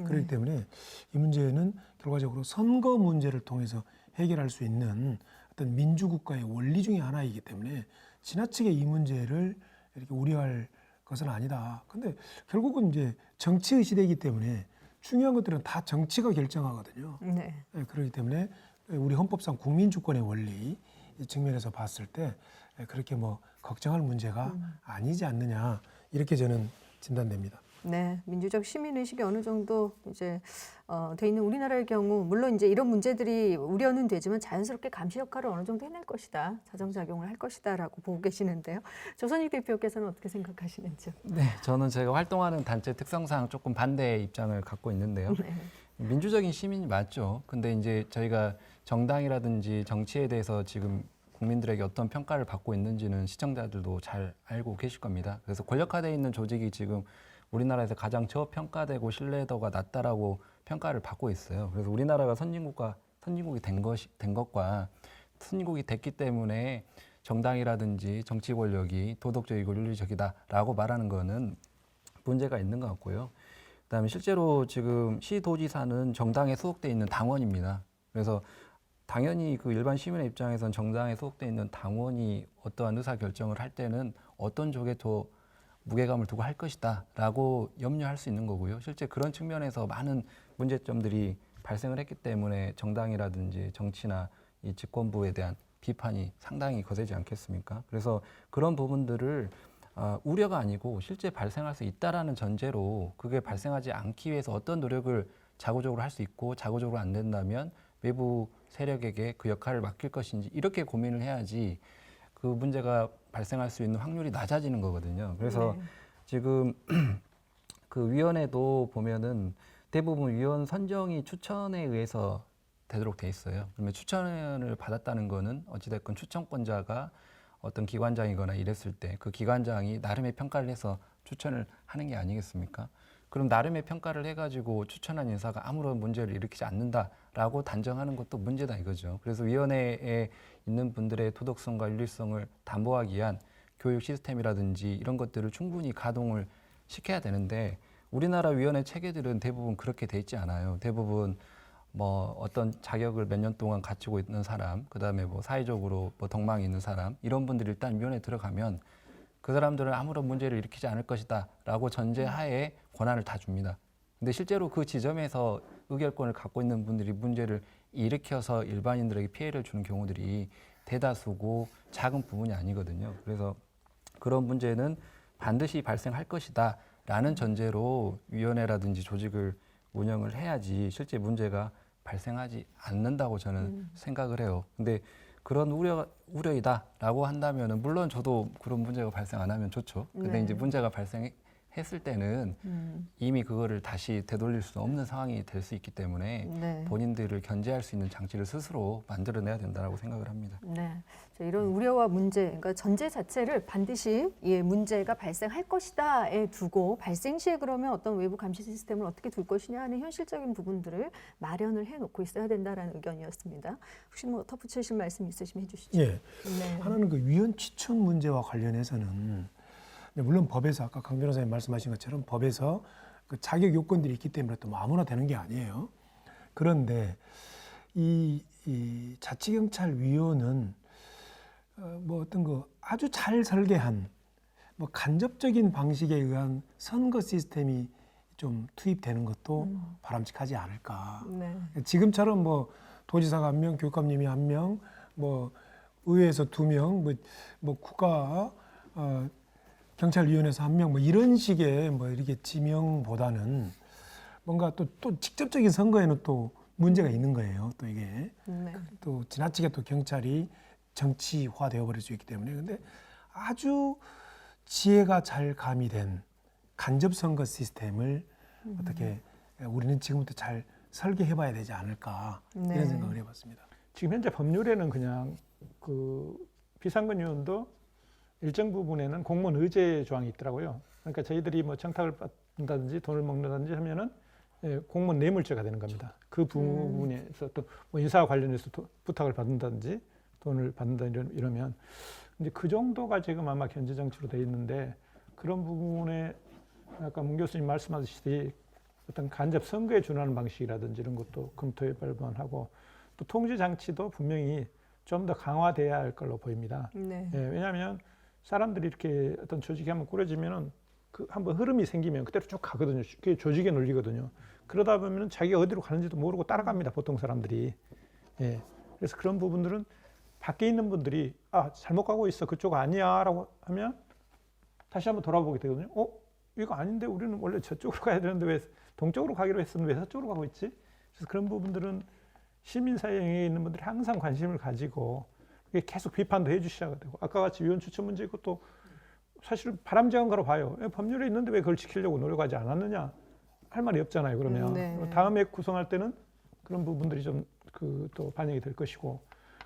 그렇기 때문에 이 문제는 결과적으로 선거 문제를 통해서 해결할 수 있는 어떤 민주국가의 원리 중에 하나이기 때문에 지나치게 이 문제를 이렇게 우려할 것은 아니다. 근데 결국은 이제 정치의 시대이기 때문에 중요한 것들은 다 정치가 결정하거든요. 네. 그렇기 때문에 우리 헌법상 국민주권의 원리 이 측면에서 봤을 때 그렇게 뭐 걱정할 문제가 아니지 않느냐 이렇게 저는 진단됩니다. 네, 민주적 시민의식이 어느 정도 이제 돼 있는 우리나라의 경우 물론 이제 이런 문제들이 우려는 되지만 자연스럽게 감시 역할을 어느 정도 해낼 것이다, 자정작용을 할 것이다라고 보고 계시는데요. 조선익 대표께서는 어떻게 생각하시는지요? 네, 저는 제가 활동하는 단체 특성상 조금 반대의 입장을 갖고 있는데요. 네. 민주적인 시민이 맞죠. 근데 이제 저희가 정당이라든지 정치에 대해서 지금 국민들에게 어떤 평가를 받고 있는지는 시청자들도 잘 알고 계실 겁니다. 그래서 권력화되어 있는 조직이 지금 우리나라에서 가장 저평가되고 신뢰도가 낮다라고 평가를 받고 있어요. 그래서 우리나라가 선진국이 된 것과 선진국이 됐기 때문에 정당이라든지 정치 권력이 도덕적이고 윤리적이다라고 말하는 거는 문제가 있는 것 같고요. 그다음에 실제로 지금 시도지사는 정당에 소속돼 있는 당원입니다. 그래서 당연히 그 일반 시민의 입장에선 정당에 소속돼 있는 당원이 어떠한 의사 결정을 할 때는 어떤 쪽에 더 무게감을 두고 할 것이다라고 염려할 수 있는 거고요. 실제 그런 측면에서 많은 문제점들이 발생을 했기 때문에 정당이라든지 정치나 이 집권부에 대한 비판이 상당히 거세지 않겠습니까? 그래서 그런 부분들을 우려가 아니고 실제 발생할 수 있다라는 전제로 그게 발생하지 않기 위해서 어떤 노력을 자구적으로 할 수 있고 자구적으로 안 된다면 외부 세력에게 그 역할을 맡길 것인지 이렇게 고민을 해야지 그 문제가 발생할 수 있는 확률이 낮아지는 거거든요. 그래서 네. 지금 그 위원회도 보면은 대부분 위원 선정이 추천에 의해서 되도록 돼 있어요. 그러면 추천을 받았다는 거는 어찌됐건 추천권자가 어떤 기관장이거나 이랬을 때 그 기관장이 나름의 평가를 해서 추천을 하는 게 아니겠습니까? 그럼 나름의 평가를 해가지고 추천한 인사가 아무런 문제를 일으키지 않는다라고 단정하는 것도 문제다 이거죠. 그래서 위원회에 있는 분들의 도덕성과 윤리성을 담보하기 위한 교육 시스템이라든지 이런 것들을 충분히 가동을 시켜야 되는데 우리나라 위원회 체계들은 대부분 그렇게 돼 있지 않아요. 대부분 뭐 어떤 자격을 몇 년 동안 갖추고 있는 사람, 그다음에 뭐 사회적으로 뭐 덕망이 있는 사람 이런 분들이 일단 위원회에 들어가면 그 사람들은 아무런 문제를 일으키지 않을 것이다라고 전제하에 권한을 다 줍니다. 근데 실제로 그 지점에서 의결권을 갖고 있는 분들이 문제를 일으켜서 일반인들에게 피해를 주는 경우들이 대다수고 작은 부분이 아니거든요. 그래서 그런 문제는 반드시 발생할 것이다라는 전제로 위원회라든지 조직을 운영을 해야지 실제 문제가 발생하지 않는다고 저는 생각을 해요. 근데 그런 우려이다라고 한다면은 물론 저도 그런 문제가 발생 안 하면 좋죠. 근데 네. 이제 문제가 발생했을 때는 이미 그거를 다시 되돌릴 수 없는 상황이 될 수 있기 때문에 네. 본인들을 견제할 수 있는 장치를 스스로 만들어내야 된다고 생각을 합니다. 네, 이런 우려와 문제, 그러니까 전제 자체를 반드시 문제가 발생할 것이다에 두고 발생 시에 그러면 어떤 외부 감시 시스템을 어떻게 둘 것이냐 하는 현실적인 부분들을 마련을 해놓고 있어야 된다라는 의견이었습니다. 혹시 뭐 덧붙이실 말씀 있으시면 해주시죠. 예. 네. 하나는 그 위원 추천 문제와 관련해서는 물론 법에서 아까 강 변호사님 말씀하신 것처럼 법에서 그 자격 요건들이 있기 때문에 또 아무나 되는 게 아니에요. 그런데 이 자치경찰위원은 뭐 어떤 그 아주 잘 설계한 뭐 간접적인 방식에 의한 선거 시스템이 좀 투입되는 것도 바람직하지 않을까. 네. 지금처럼 뭐 도지사가 1명, 교육감님이 1명, 뭐 의회에서 2명, 뭐 국가 경찰위원회에서 1명, 뭐 이런 식의 뭐 이렇게 지명보다는 뭔가 또 직접적인 선거에는 또 문제가 있는 거예요. 또 이게 네. 또 지나치게 또 경찰이 정치화되어 버릴 수 있기 때문에 근데 아주 지혜가 잘 가미된 간접 선거 시스템을 어떻게 우리는 지금부터 잘 설계해봐야 되지 않을까 네. 이런 생각을 해봤습니다. 지금 현재 법률에는 그냥 그 비상근위원도 일정 부분에는 공무원 의제 조항이 있더라고요. 그러니까 저희들이 뭐 청탁을 받는다든지 돈을 먹는다든지 하면은 공무원 뇌물죄가 되는 겁니다. 그 부분에서 또 뭐 인사와 관련해서 부탁을 받는다든지 돈을 받는다 이러면 이제 그 정도가 지금 아마 견제 장치로 돼 있는데 그런 부분에 아까 문 교수님 말씀하셨듯이 어떤 간접 선거에 준하는 방식이라든지 이런 것도 검토해 볼 만하고 또 통제 장치도 분명히 좀 더 강화돼야 할 걸로 보입니다. 네. 왜냐하면 사람들이 이렇게 어떤 조직이 한번 꾸려지면은 그 한번 흐름이 생기면 그대로 쭉 가거든요. 그게 조직에 눌리거든요. 그러다 보면 자기가 어디로 가는지도 모르고 따라갑니다. 보통 사람들이. 그래서 그런 부분들은 밖에 있는 분들이 잘못 가고 있어. 그쪽 아니야라고 하면 다시 한번 돌아보게 되거든요. 이거 아닌데 우리는 원래 저쪽으로 가야 되는데 왜 동쪽으로 가기로 했었는데 왜 서쪽으로 가고 있지? 그래서 그런 부분들은 시민사회에 있는 분들이 항상 관심을 가지고 계속 비판도 해주셔야 되고 아까 같이 위원 추천 문제 이것도 사실 바람직한 거로 봐요. 법률에 있는데 왜 그걸 지키려고 노력하지 않았느냐 할 말이 없잖아요. 그러면 네. 다음에 구성할 때는 그런 부분들이 좀 또 반영이 될 것이고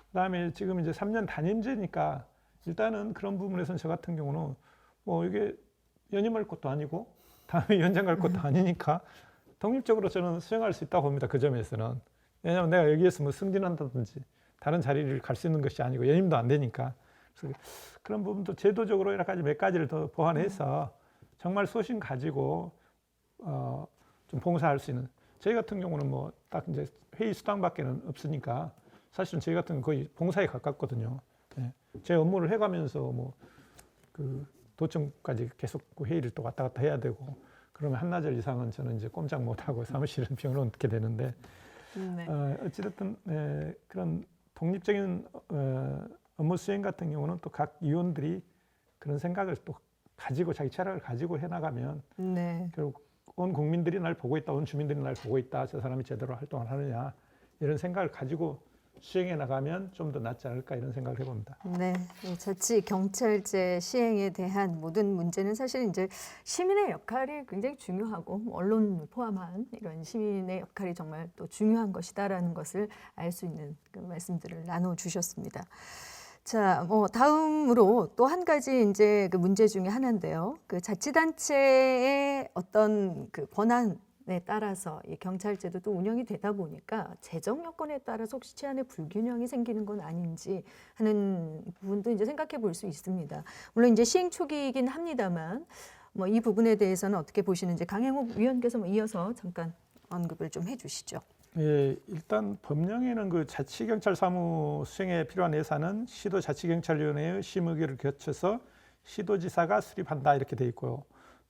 그다음에 지금 이제 3년 단임제니까 일단은 그런 부분에서는 저 같은 경우는 뭐 이게 연임할 것도 아니고 다음에 연장 갈 것도 아니니까 독립적으로 저는 수행할 수 있다고 봅니다. 그 점에서는. 왜냐하면 내가 여기에서 뭐 승진한다든지 다른 자리를 갈 수 있는 것이 아니고 연임도 안 되니까. 그래서 그런 부분도 제도적으로 여러 가지 몇 가지를 더 보완해서 정말 소신 가지고 좀 봉사할 수 있는. 저희 같은 경우는 뭐 딱 이제 회의 수당밖에는 없으니까 사실은 저희 같은 경우는 거의 봉사에 가깝거든요. 제 업무를 해가면서 뭐 그 도청까지 계속 그 회의를 또 왔다 갔다 해야 되고 그러면 한나절 이상은 저는 이제 꼼짝 못하고 사무실은 비워놓게 되는데 네. 어찌됐든 그런 독립적인 업무 수행 같은 경우는 또 각 위원들이 그런 생각을 또 가지고 자기 철학을 가지고 해나가면 네. 결국 온 국민들이 날 보고 있다, 온 주민들이 날 보고 있다, 저 사람이 제대로 활동을 하느냐 이런 생각을 가지고 수행해 나가면 좀 더 낫지 않을까 이런 생각을 해봅니다. 네, 자치 경찰제 시행에 대한 모든 문제는 사실 이제 시민의 역할이 굉장히 중요하고 언론 포함한 이런 시민의 역할이 정말 또 중요한 것이다라는 것을 알 수 있는 그 말씀들을 나눠 주셨습니다. 자, 다음으로 또 한 가지 이제 그 문제 중에 하나인데요. 그 자치단체의 어떤 그 권한에 따라서 이 경찰제도도 운영이 되다 보니까 재정 여건에 따라서 혹시 치안의 불균형이 생기는 건 아닌지 하는 부분도 이제 생각해 볼 수 있습니다. 물론 이제 시행 초기이긴 합니다만 뭐 이 부분에 대해서는 어떻게 보시는지 강행욱 위원께서 이어서 잠깐 언급을 좀 해주시죠. 일단 법령에는 그 자치경찰 사무 수행에 필요한 예산은 시도자치경찰위원회의 심의결을 거쳐서 시도지사가 수립한다 이렇게 돼 있고요.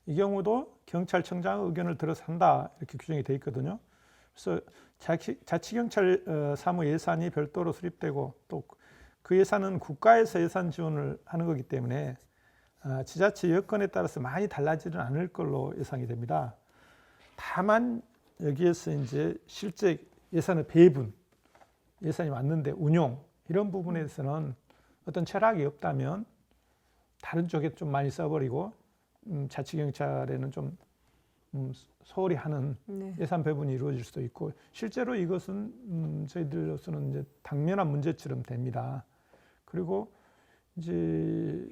이 경우도 경찰청장 의견을 들어서 한다 이렇게 규정이 돼 있거든요. 그래서 자치경찰 사무 예산이 별도로 수립되고 또 그 예산은 국가에서 예산 지원을 하는 거기 때문에 지자체 여건에 따라서 많이 달라지는 않을 걸로 예상이 됩니다. 다만 여기에서 이제 실제 예산의 배분, 예산이 왔는데 운용 이런 부분에서는 어떤 철학이 없다면 다른 쪽에 좀 많이 써버리고 자치경찰에는 좀 소홀히 하는 네. 예산 배분이 이루어질 수도 있고 실제로 이것은 저희들로서는 이제 당면한 문제처럼 됩니다. 그리고 이제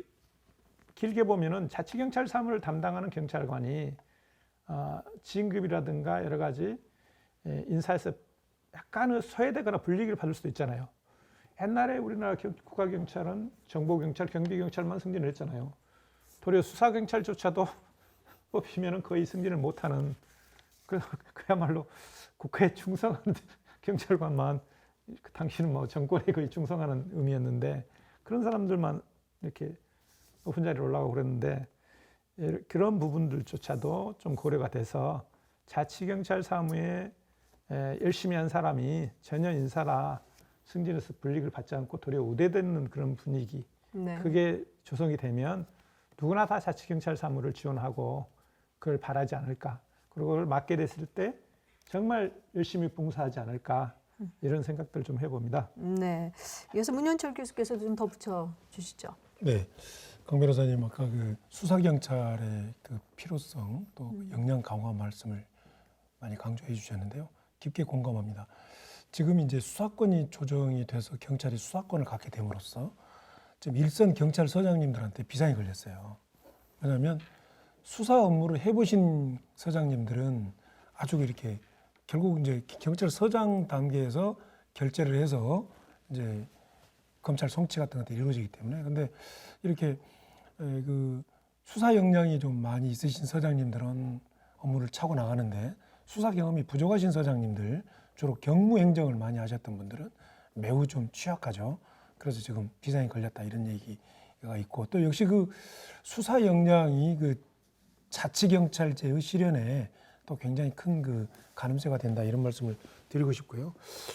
길게 보면은 자치경찰 사무를 담당하는 경찰관이 진급이라든가 여러 가지 인사에서 약간은 소외되거나 불이익을 받을 수도 있잖아요. 옛날에 우리나라 국가경찰은 정보경찰, 경비경찰만 승진을 했잖아요. 도리어 수사경찰조차도 뽑히면 거의 승진을 못하는 그야말로 국가에 충성한 경찰관만 당시는 뭐 정권에 거의 충성하는 의미였는데 그런 사람들만 이렇게 높은 자리로 올라가고 그랬는데 그런 부분들조차도 좀 고려가 돼서 자치경찰 사무에 열심히 한 사람이 전혀 인사라 승진해서 불이익을 받지 않고 도리어 우대되는 그런 분위기 네. 그게 조성이 되면 누구나 다 자치경찰 사무를 지원하고 그걸 바라지 않을까 그리고 그걸 맡게 됐을 때 정말 열심히 봉사하지 않을까 이런 생각들 좀 해봅니다. 네. 이어서 문현철 교수께서도 좀 덧붙여 주시죠. 네, 강 변호사님 아까 그 수사경찰의 그 필요성 또 역량 강화 말씀을 많이 강조해 주셨는데요. 깊게 공감합니다. 지금 이제 수사권이 조정이 돼서 경찰이 수사권을 갖게 됨으로써 지금 일선 경찰서장님들한테 비상이 걸렸어요. 왜냐하면 수사 업무를 해보신 서장님들은 아주 이렇게 결국 이제 경찰서장 단계에서 결재를 해서 이제 검찰 송치 같은 것들이 이루어지기 때문에 근데 이렇게 그 수사 역량이 좀 많이 있으신 서장님들은 업무를 차고 나가는데 수사 경험이 부족하신 서장님들 주로 경무 행정을 많이 하셨던 분들은 매우 좀 취약하죠. 그래서 지금 비상이 걸렸다 이런 얘기가 있고 또 역시 그 수사 역량이 그 자치경찰제의 실현에 또 굉장히 큰 그 가늠쇠가 된다 이런 말씀을 드리고 싶고요.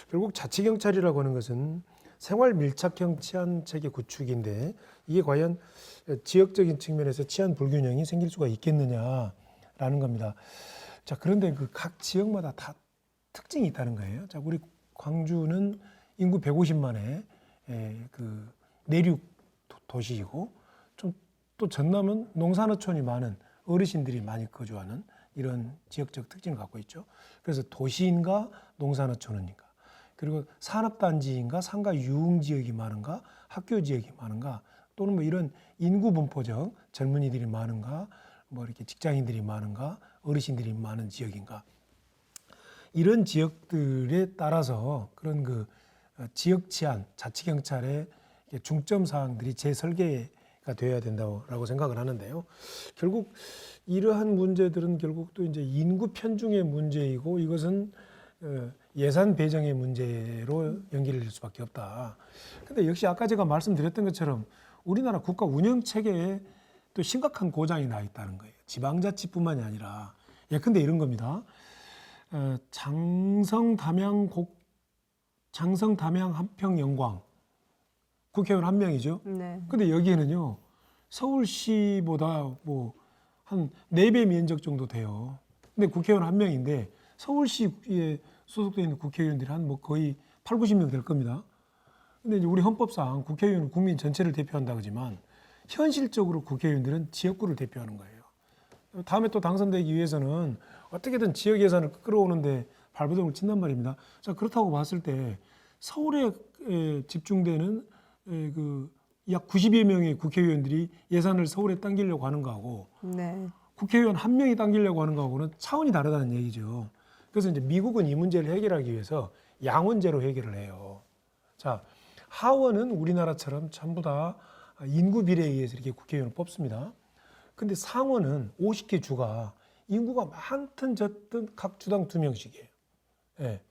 결국 자치경찰이라고 하는 것은 생활 밀착형 치안 체계 구축인데 이게 과연 지역적인 측면에서 치안 불균형이 생길 수가 있겠느냐라는 겁니다. 자, 그런데 그 각 지역마다 다 특징이 있다는 거예요. 자, 우리 광주는 인구 150만의 그 내륙 도시이고 좀 또 전남은 농산어촌이 많은 어르신들이 많이 거주하는 이런 지역적 특징을 갖고 있죠. 그래서 도시인가 농산어촌인가 그리고 산업단지인가 상가 유흥지역이 많은가 학교 지역이 많은가 또는 뭐 이런 인구 분포적 젊은이들이 많은가 뭐 이렇게 직장인들이 많은가 어르신들이 많은 지역인가 이런 지역들에 따라서 그런 그 지역 치안 자치경찰의 중점 사항들이 재설계가 되어야 된다고 생각을 하는데요. 결국 이러한 문제들은 결국 또 이제 인구 편중의 문제이고 이것은 예산 배정의 문제로 연결될 수밖에 없다. 근데 역시 아까 제가 말씀드렸던 것처럼 우리나라 국가 운영 체계에 또 심각한 고장이 나 있다는 거예요. 지방자치뿐만이 아니라 예컨대 이런 겁니다. 장성, 담양, 함평, 영광 국회의원 한 명이죠. 네. 근데 여기에는요 서울시보다 뭐 한 4배 면적 정도 돼요. 근데 국회의원 한 명인데 서울시에 소속되어 있는 국회의원들이 한 뭐 거의 8, 90명 될 겁니다. 근데 이제 우리 헌법상 국회의원은 국민 전체를 대표한다 그러지만 현실적으로 국회의원들은 지역구를 대표하는 거예요. 다음에 또 당선되기 위해서는 어떻게든 지역 예산을 끌어오는데 발버둥을 친단 말입니다. 자, 그렇다고 봤을 때 서울에 집중되는 그 약 90여 명의 국회의원들이 예산을 서울에 당기려고 하는 거하고 네. 국회의원 한 명이 당기려고 하는 거하고는 차원이 다르다는 얘기죠. 그래서 이제 미국은 이 문제를 해결하기 위해서 양원제로 해결을 해요. 자, 하원은 우리나라처럼 전부 다 인구 비례에 의해서 이렇게 국회의원을 뽑습니다. 근데 상원은 50개 주가 인구가 많든 적든 각 주당 2명씩이에요. 예.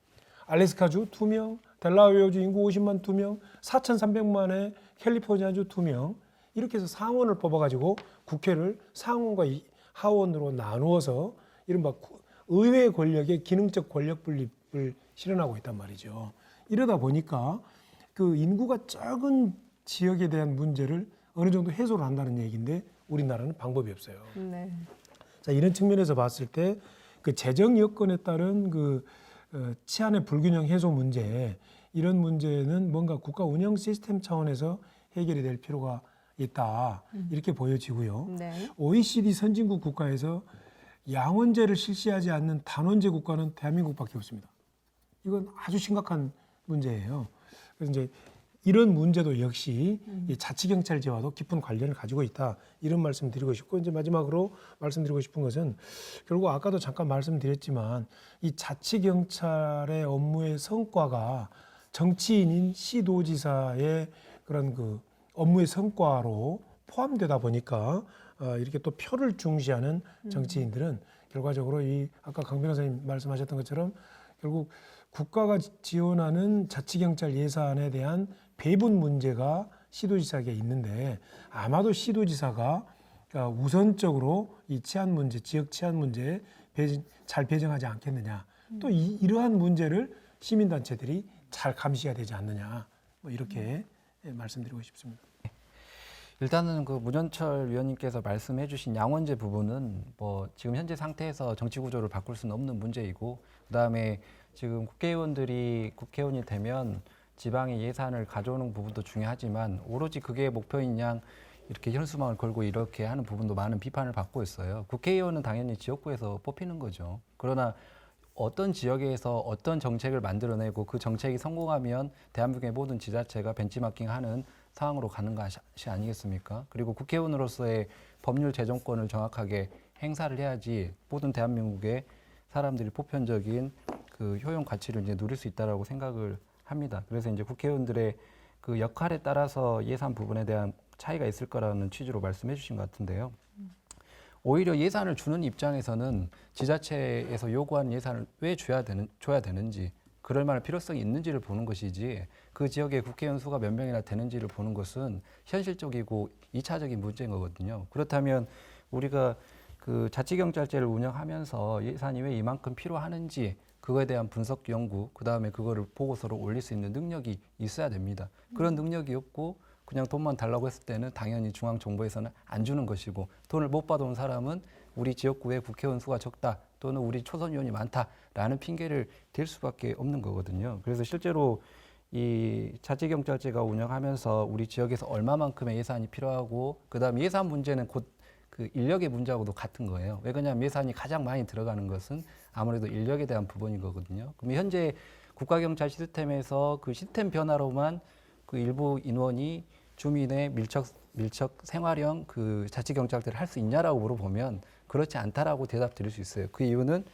알래스카주 2명, 델라웨어주 인구 50만 2명, 4,300만의 캘리포니아주 2명 이렇게 해서 상원을 뽑아가지고 국회를 상원과 하원으로 나누어서 이른바 의회 권력의 기능적 권력 분립을 실현하고 있단 말이죠. 이러다 보니까 그 인구가 적은 지역에 대한 문제를 어느 정도 해소를 한다는 얘기인데 우리나라는 방법이 없어요. 네. 자, 이런 측면에서 봤을 때 그 재정 여건에 따른 그 치안의 불균형 해소 문제 이런 문제는 뭔가 국가 운영 시스템 차원에서 해결이 될 필요가 있다 이렇게 보여지고요. 네. OECD 선진국 국가에서 양원제를 실시하지 않는 단원제 국가는 대한민국밖에 없습니다. 이건 아주 심각한 문제예요. 그래서 이제 이런 문제도 역시 이 자치경찰제와도 깊은 관련을 가지고 있다. 이런 말씀 드리고 싶고 이제 마지막으로 말씀드리고 싶은 것은 결국 아까도 잠깐 말씀드렸지만 이 자치경찰의 업무의 성과가 정치인인 시도지사의 그런 그 업무의 성과로 포함되다 보니까 이렇게 또 표를 중시하는 정치인들은 결과적으로 이 아까 강 변호사님 말씀하셨던 것처럼 결국 국가가 지원하는 자치경찰 예산에 대한 배분 문제가 시도지사에게 있는데 아마도 시도지사가 우선적으로 이 치안 문제, 지역 치안 문제에 잘 배정하지 않겠느냐. 또 이러한 문제를 시민단체들이 잘 감시해야 되지 않느냐. 뭐 이렇게 말씀드리고 싶습니다. 일단은 그 문현철 위원님께서 말씀해 주신 양원제 부분은 뭐 지금 현재 상태에서 정치 구조를 바꿀 수는 없는 문제이고 그다음에 지금 국회의원이 되면 지방의 예산을 가져오는 부분도 중요하지만 오로지 그게 목표인 양 이렇게 현수막을 걸고 이렇게 하는 부분도 많은 비판을 받고 있어요. 국회의원은 당연히 지역구에서 뽑히는 거죠. 그러나 어떤 지역에서 어떤 정책을 만들어내고 그 정책이 성공하면 대한민국의 모든 지자체가 벤치마킹하는 상황으로 가는 것이 아니겠습니까? 그리고 국회의원으로서의 법률 제정권을 정확하게 행사를 해야지 모든 대한민국의 사람들이 보편적인 그 효용 가치를 이제 누릴 수 있다라고 생각을 합니다. 그래서 이제 국회의원들의 그 역할에 따라서 예산 부분에 대한 차이가 있을 거라는 취지로 말씀해 주신 것 같은데요. 오히려 예산을 주는 입장에서는 지자체에서 요구하는 예산을 왜 줘야 되는지, 그럴 만한 필요성이 있는지를 보는 것이지, 그 지역의 국회의원 수가 몇 명이나 되는지를 보는 것은 현실적이고 2차적인 문제인 거거든요. 그렇다면 우리가 그 자치경찰제를 운영하면서 예산이 왜 이만큼 필요하는지 그거에 대한 분석 연구, 그다음에 그거를 보고서로 올릴 수 있는 능력이 있어야 됩니다. 그런 능력이 없고 그냥 돈만 달라고 했을 때는 당연히 중앙정부에서는 안 주는 것이고, 돈을 못 받아온 사람은 우리 지역구의 국회의원 수가 적다 또는 우리 초선 의원이 많다라는 핑계를 댈 수밖에 없는 거거든요. 그래서 실제로 이 자치경찰제가 운영하면서 우리 지역에서 얼마만큼의 예산이 필요하고, 그다음에 예산 문제는 곧 그 인력의 문제하고도 같은 거예요. 왜 그러냐면 예산이 가장 많이 들어가는 것은 아무래도 인력에 대한 부분인 거거든요. 그럼 현재 국가경찰 시스템에서 그 시스템 변화로만 그 일부 인원이 주민의 밀접 생활형 그 자치경찰제를 할 수 있냐라고 물어보면 그렇지 않다라고 대답 드릴 수 있어요. 그 이유는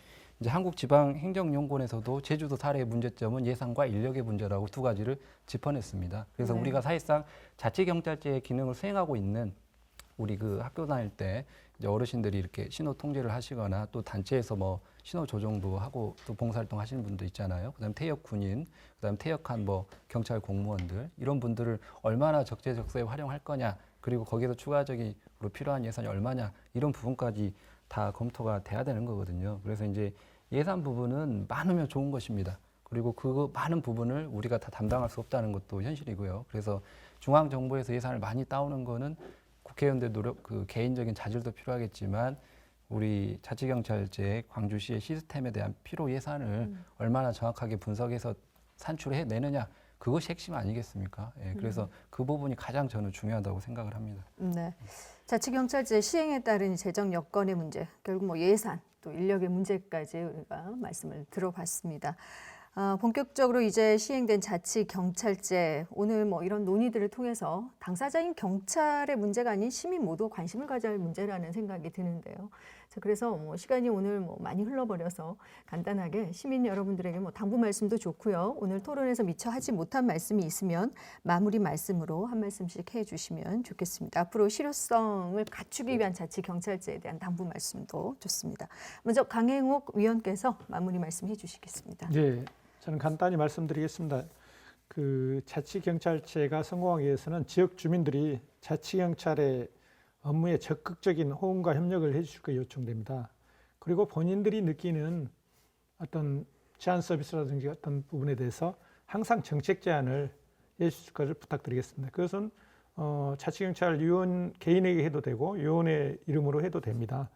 이제 한국지방행정연구원에서도 제주도 사례의 문제점은 예산과 인력의 문제라고 두 가지를 짚어냈습니다. 그래서 네. 우리가 사실상 자치경찰제의 기능을 수행하고 있는 우리 그 학교 다닐 때 이제 어르신들이 이렇게 신호 통제를 하시거나 또 단체에서 뭐 신호 조정도 하고 또 봉사활동 하시는 분도 있잖아요. 그다음 퇴역 군인, 그다음 퇴역한 뭐 경찰 공무원들, 이런 분들을 얼마나 적재적소에 활용할 거냐, 그리고 거기에서 추가적으로 필요한 예산이 얼마냐, 이런 부분까지 다 검토가 돼야 되는 거거든요. 그래서 이제 예산 부분은 많으면 좋은 것입니다. 그리고 그 많은 부분을 우리가 다 담당할 수 없다는 것도 현실이고요. 그래서 중앙 정부에서 예산을 많이 따오는 거는 국회의원들 노력, 그 개인적인 자질도 필요하겠지만 우리 자치경찰제 광주시의 시스템에 대한 필요 예산을 얼마나 정확하게 분석해서 산출해내느냐, 그것이 핵심 아니겠습니까? 예, 그래서 그 부분이 가장 저는 중요하다고 생각을 합니다. 네. 자치경찰제 시행에 따른 재정 여건의 문제, 결국 뭐 예산 또 인력의 문제까지 우리가 말씀을 들어봤습니다. 본격적으로 이제 시행된 자치경찰제, 오늘 뭐 이런 논의들을 통해서 당사자인 경찰의 문제가 아닌 시민 모두 관심을 가져야 할 문제라는 생각이 드는데요. 자, 그래서 뭐 시간이 오늘 뭐 많이 흘러버려서 간단하게 시민 여러분들에게 뭐 당부 말씀도 좋고요. 오늘 토론에서 미처 하지 못한 말씀이 있으면 마무리 말씀으로 한 말씀씩 해주시면 좋겠습니다. 앞으로 실효성을 갖추기 위한 자치경찰제에 대한 당부 말씀도 좋습니다. 먼저 강행옥 위원께서 마무리 말씀해 주시겠습니다. 네, 저는 간단히 말씀드리겠습니다. 그 자치경찰제가 성공하기 위해서는 지역 주민들이 자치경찰의 업무에 적극적인 호응과 협력을 해주실 거 요청됩니다. 그리고 본인들이 느끼는 어떤 제한 서비스라든지 어떤 부분에 대해서 항상 정책 제안을 해주실 것을 부탁드리겠습니다. 그것은 자치경찰 요원 개인에게 해도 되고 요원의 이름으로 해도 됩니다.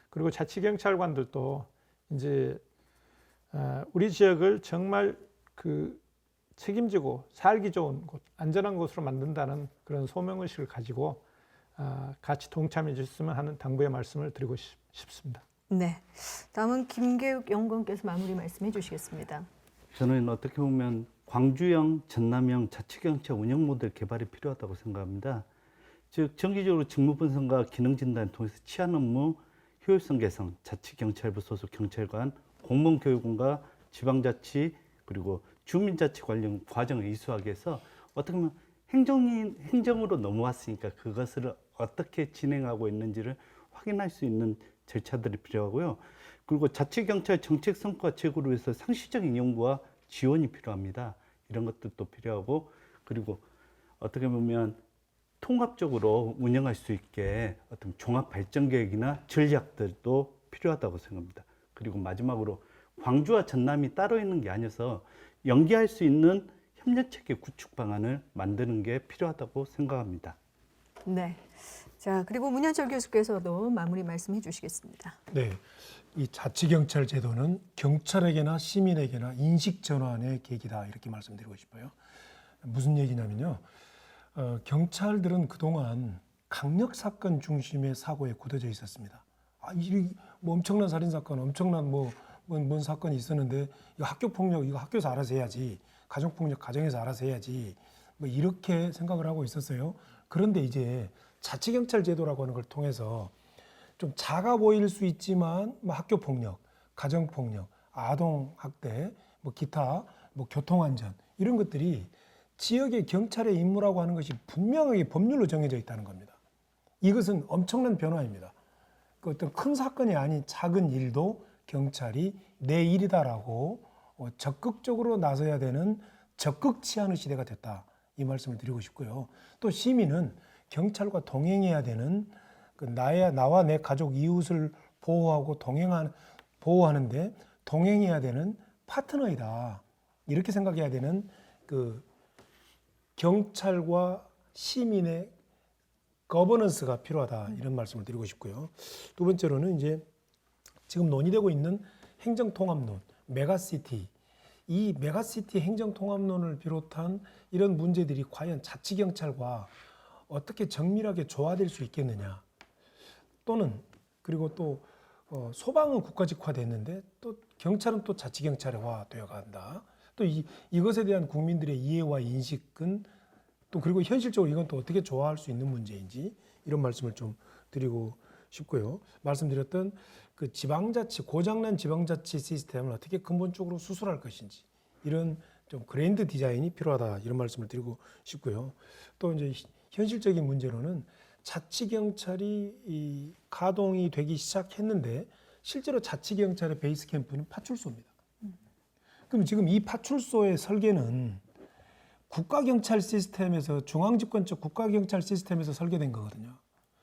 그리고 자치경찰관들도 이제 우리 지역을 정말 그 책임지고 살기 좋은 곳, 안전한 곳으로 만든다는 그런 소명의식을 가지고 같이 동참해 주셨으면 하는 당부의 말씀을 드리고 싶습니다. 네, 다음은 김계욱 연구원께서 마무리 말씀해 주시겠습니다. 저는 어떻게 보면 광주형, 전남형 자치경찰 운영 모델 개발이 필요하다고 생각합니다. 즉 정기적으로 직무 분석과 기능 진단을 통해서 치안 업무 효율성 개선, 자치경찰부 소속 경찰관, 공무원교육원과 지방자치 그리고 주민자치 관련 과정을 이수하기 위해서 어떻게 보면 행정으로 넘어왔으니까 그것을 어떻게 진행하고 있는지를 확인할 수 있는 절차들이 필요하고요. 그리고 자치경찰 정책 성과 제고를 위해서 상시적인 연구와 지원이 필요합니다. 이런 것들도 필요하고, 그리고 어떻게 보면 통합적으로 운영할 수 있게 어떤 종합 발전 계획이나 전략들도 필요하다고 생각합니다. 그리고 마지막으로 광주와 전남이 따로 있는 게 아니어서 연계할 수 있는 협력체계 구축 방안을 만드는 게 필요하다고 생각합니다. 네, 자 그리고 문현철 교수께서도 마무리 말씀해 주시겠습니다. 네, 이 자치경찰 제도는 경찰에게나 시민에게나 인식 전환의 계기다 이렇게 말씀드리고 싶어요. 무슨 얘기냐면요, 경찰들은 그동안 강력 사건 중심의 사고에 굳어져 있었습니다. 뭐 엄청난 살인 사건, 엄청난 뭔 사건이 있었는데 이거 학교 폭력 이거 학교에서 알아서 해야지, 가정 폭력 가정에서 알아서 해야지, 뭐 이렇게 생각을 하고 있었어요. 그런데 이제 자치경찰 제도라고 하는 걸 통해서 좀 작아 보일 수 있지만 뭐 학교 폭력, 가정 폭력, 아동 학대, 뭐 기타, 뭐 교통안전 이런 것들이 지역의 경찰의 임무라고 하는 것이 분명하게 법률로 정해져 있다는 겁니다. 이것은 엄청난 변화입니다. 그 어떤 큰 사건이 아닌 작은 일도 경찰이 내 일이다라고 적극적으로 나서야 되는 적극 치안의 시대가 됐다. 이 말씀을 드리고 싶고요. 또 시민은 경찰과 동행해야 되는 나와 내 가족 이웃을 보호하고 보호하는데 동행해야 되는 파트너이다. 이렇게 생각해야 되는 그 경찰과 시민의 거버넌스가 필요하다. 이런 말씀을 드리고 싶고요. 두 번째로는 이제 지금 논의되고 있는 행정통합론, 메가시티. 이 메가시티 행정통합론을 비롯한 이런 문제들이 과연 자치경찰과 어떻게 정밀하게 조화될 수 있겠느냐. 또는 그리고 또 소방은 국가직화됐는데 또 경찰은 또 자치경찰화 되어 간다. 또 이것에 대한 국민들의 이해와 인식은 또 그리고 현실적으로 이건 또 어떻게 조화할 수 있는 문제인지 이런 말씀을 좀 드리고 싶고요. 말씀드렸던 그 지방자치, 고장난 지방자치 시스템을 어떻게 근본적으로 수술할 것인지 이런 좀 그랜드 디자인이 필요하다 이런 말씀을 드리고 싶고요. 또 이제 현실적인 문제로는 자치경찰이 가동이 되기 시작했는데 실제로 자치경찰의 베이스 캠프는 파출소입니다. 그럼 지금 이 파출소의 설계는 국가경찰 시스템에서 중앙집권적 국가경찰 시스템에서 설계된 거거든요.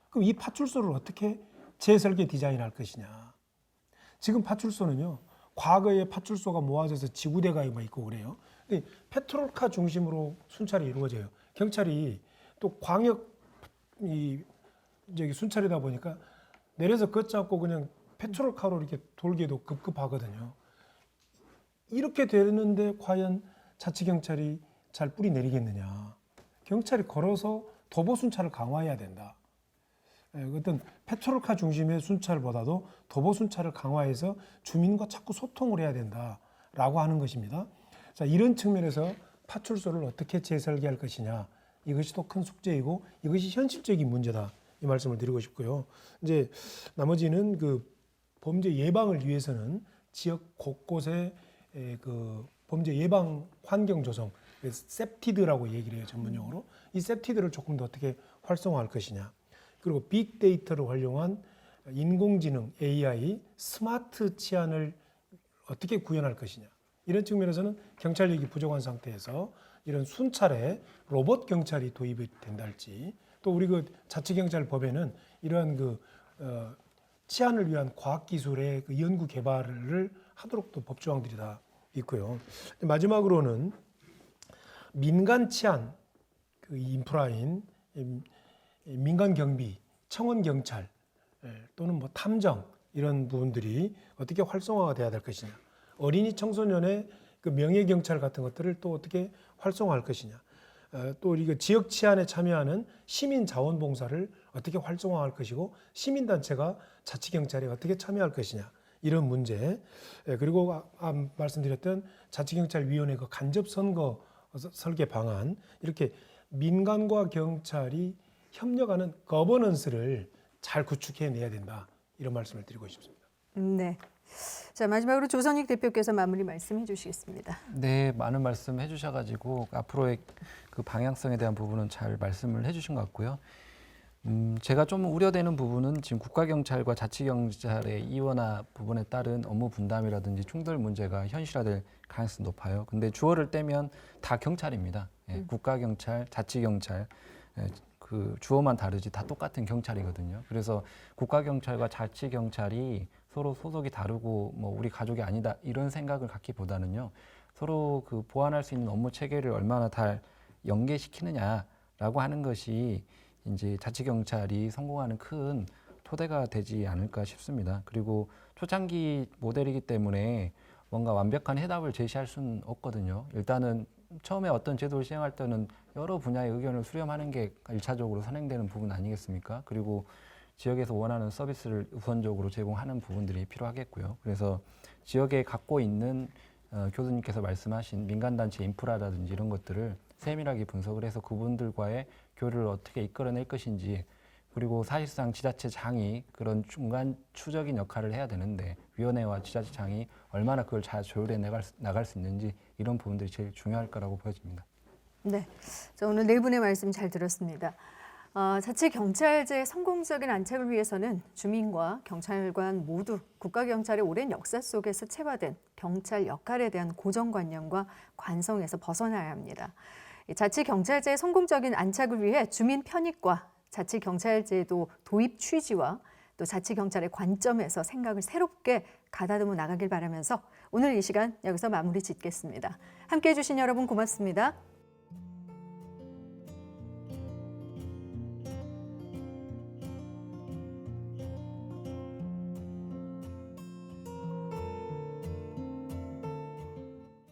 그럼 이 파출소를 어떻게 재설계 디자인할 것이냐. 지금 파출소는요. 과거에 파출소가 모아져서 지구대가 있고 그래요. 근데 페트롤카 중심으로 순찰이 이루어져요. 경찰이 또 광역 순찰이다 보니까 내려서 걷잡고 그냥 페트롤카로 이렇게 돌기에도 급급하거든요. 이렇게 되는데 과연 자치경찰이 잘 뿌리 내리겠느냐. 경찰이 걸어서 도보 순찰을 강화해야 된다. 어떤 페트롤카 중심의 순찰보다도 도보 순찰을 강화해서 주민과 자꾸 소통을 해야 된다라고 하는 것입니다. 자, 이런 측면에서 파출소를 어떻게 재설계할 것이냐. 이것이 또 큰 숙제이고 이것이 현실적인 문제다. 이 말씀을 드리고 싶고요. 이제 나머지는 그 범죄 예방을 위해서는 지역 곳곳에 그 범죄 예방 환경 조성, 셉티드라고 얘기를 해요, 전문용어로. 이 셉티드를 조금 더 어떻게 활성화할 것이냐. 그리고 빅데이터를 활용한 인공지능, AI, 스마트 치안을 어떻게 구현할 것이냐. 이런 측면에서는 경찰력이 부족한 상태에서 이런 순찰에 로봇 경찰이 도입이 된다 할지, 또 우리 그 자치경찰법에는 이러한 그 치안을 위한 과학기술의 그 연구 개발을 하도록 또 법조항들이 다 있고요. 마지막으로는 민간 치안 그 인프라인 민간 경비, 청원 경찰 또는 뭐 탐정 이런 부분들이 어떻게 활성화가 돼야 될 것이냐. 어린이 청소년의 그 명예 경찰 같은 것들을 또 어떻게 활성화할 것이냐. 또 우리가 지역 치안에 참여하는 시민 자원봉사를 어떻게 활성화할 것이고 시민단체가 자치경찰에 어떻게 참여할 것이냐. 이런 문제. 그리고 말씀드렸던 자치경찰위원회 그 간접선거 설계 방안, 이렇게 민간과 경찰이 협력하는 거버넌스를 잘 구축해내야 된다. 이런 말씀을 드리고 싶습니다. 네. 자, 마지막으로 조선익 대표께서 마무리 말씀해 주시겠습니다. 네, 많은 말씀 해주셔가지고 앞으로의 그 방향성에 대한 부분은 잘 말씀을 해주신 것 같고요. 제가 좀 우려되는 부분은 지금 국가경찰과 자치경찰의 이원화 부분에 따른 업무 분담이라든지 충돌 문제가 현실화될 가능성이 높아요. 근데 주어를 떼면 다 경찰입니다. 국가경찰, 자치경찰, 그 주어만 다르지 다 똑같은 경찰이거든요. 그래서 국가경찰과 자치경찰이 서로 소속이 다르고 뭐 우리 가족이 아니다 이런 생각을 갖기보다는요. 서로 그 보완할 수 있는 업무 체계를 얼마나 잘 연계시키느냐라고 하는 것이 이제 자치경찰이 성공하는 큰 토대가 되지 않을까 싶습니다. 그리고 초창기 모델이기 때문에 뭔가 완벽한 해답을 제시할 수는 없거든요. 일단은 처음에 어떤 제도를 시행할 때는 여러 분야의 의견을 수렴하는 게 1차적으로 선행되는 부분 아니겠습니까? 그리고 지역에서 원하는 서비스를 우선적으로 제공하는 부분들이 필요하겠고요. 그래서 지역에 갖고 있는 교수님께서 말씀하신 민간단체 인프라라든지 이런 것들을 세밀하게 분석을 해서 그분들과의 교류를 어떻게 이끌어낼 것인지 그리고 사실상 지자체장이 그런 중간 추적인 역할을 해야 되는데 위원회와 지자체장이 얼마나 그걸 잘 조율해 나갈 수 있는지 이런 부분들이 제일 중요할 거라고 보여집니다. 네, 자, 오늘 네 분의 말씀 잘 들었습니다. 자치경찰제 성공적인 안착을 위해서는 주민과 경찰관 모두 국가경찰의 오랜 역사 속에서 체화된 경찰 역할에 대한 고정관념과 관성에서 벗어나야 합니다. 자치경찰제의 성공적인 안착을 위해 주민 편익과 자치경찰제도 도입 취지와 또 자치경찰의 관점에서 생각을 새롭게 가다듬어 나가길 바라면서 오늘 이 시간 여기서 마무리 짓겠습니다. 함께해 주신 여러분 고맙습니다.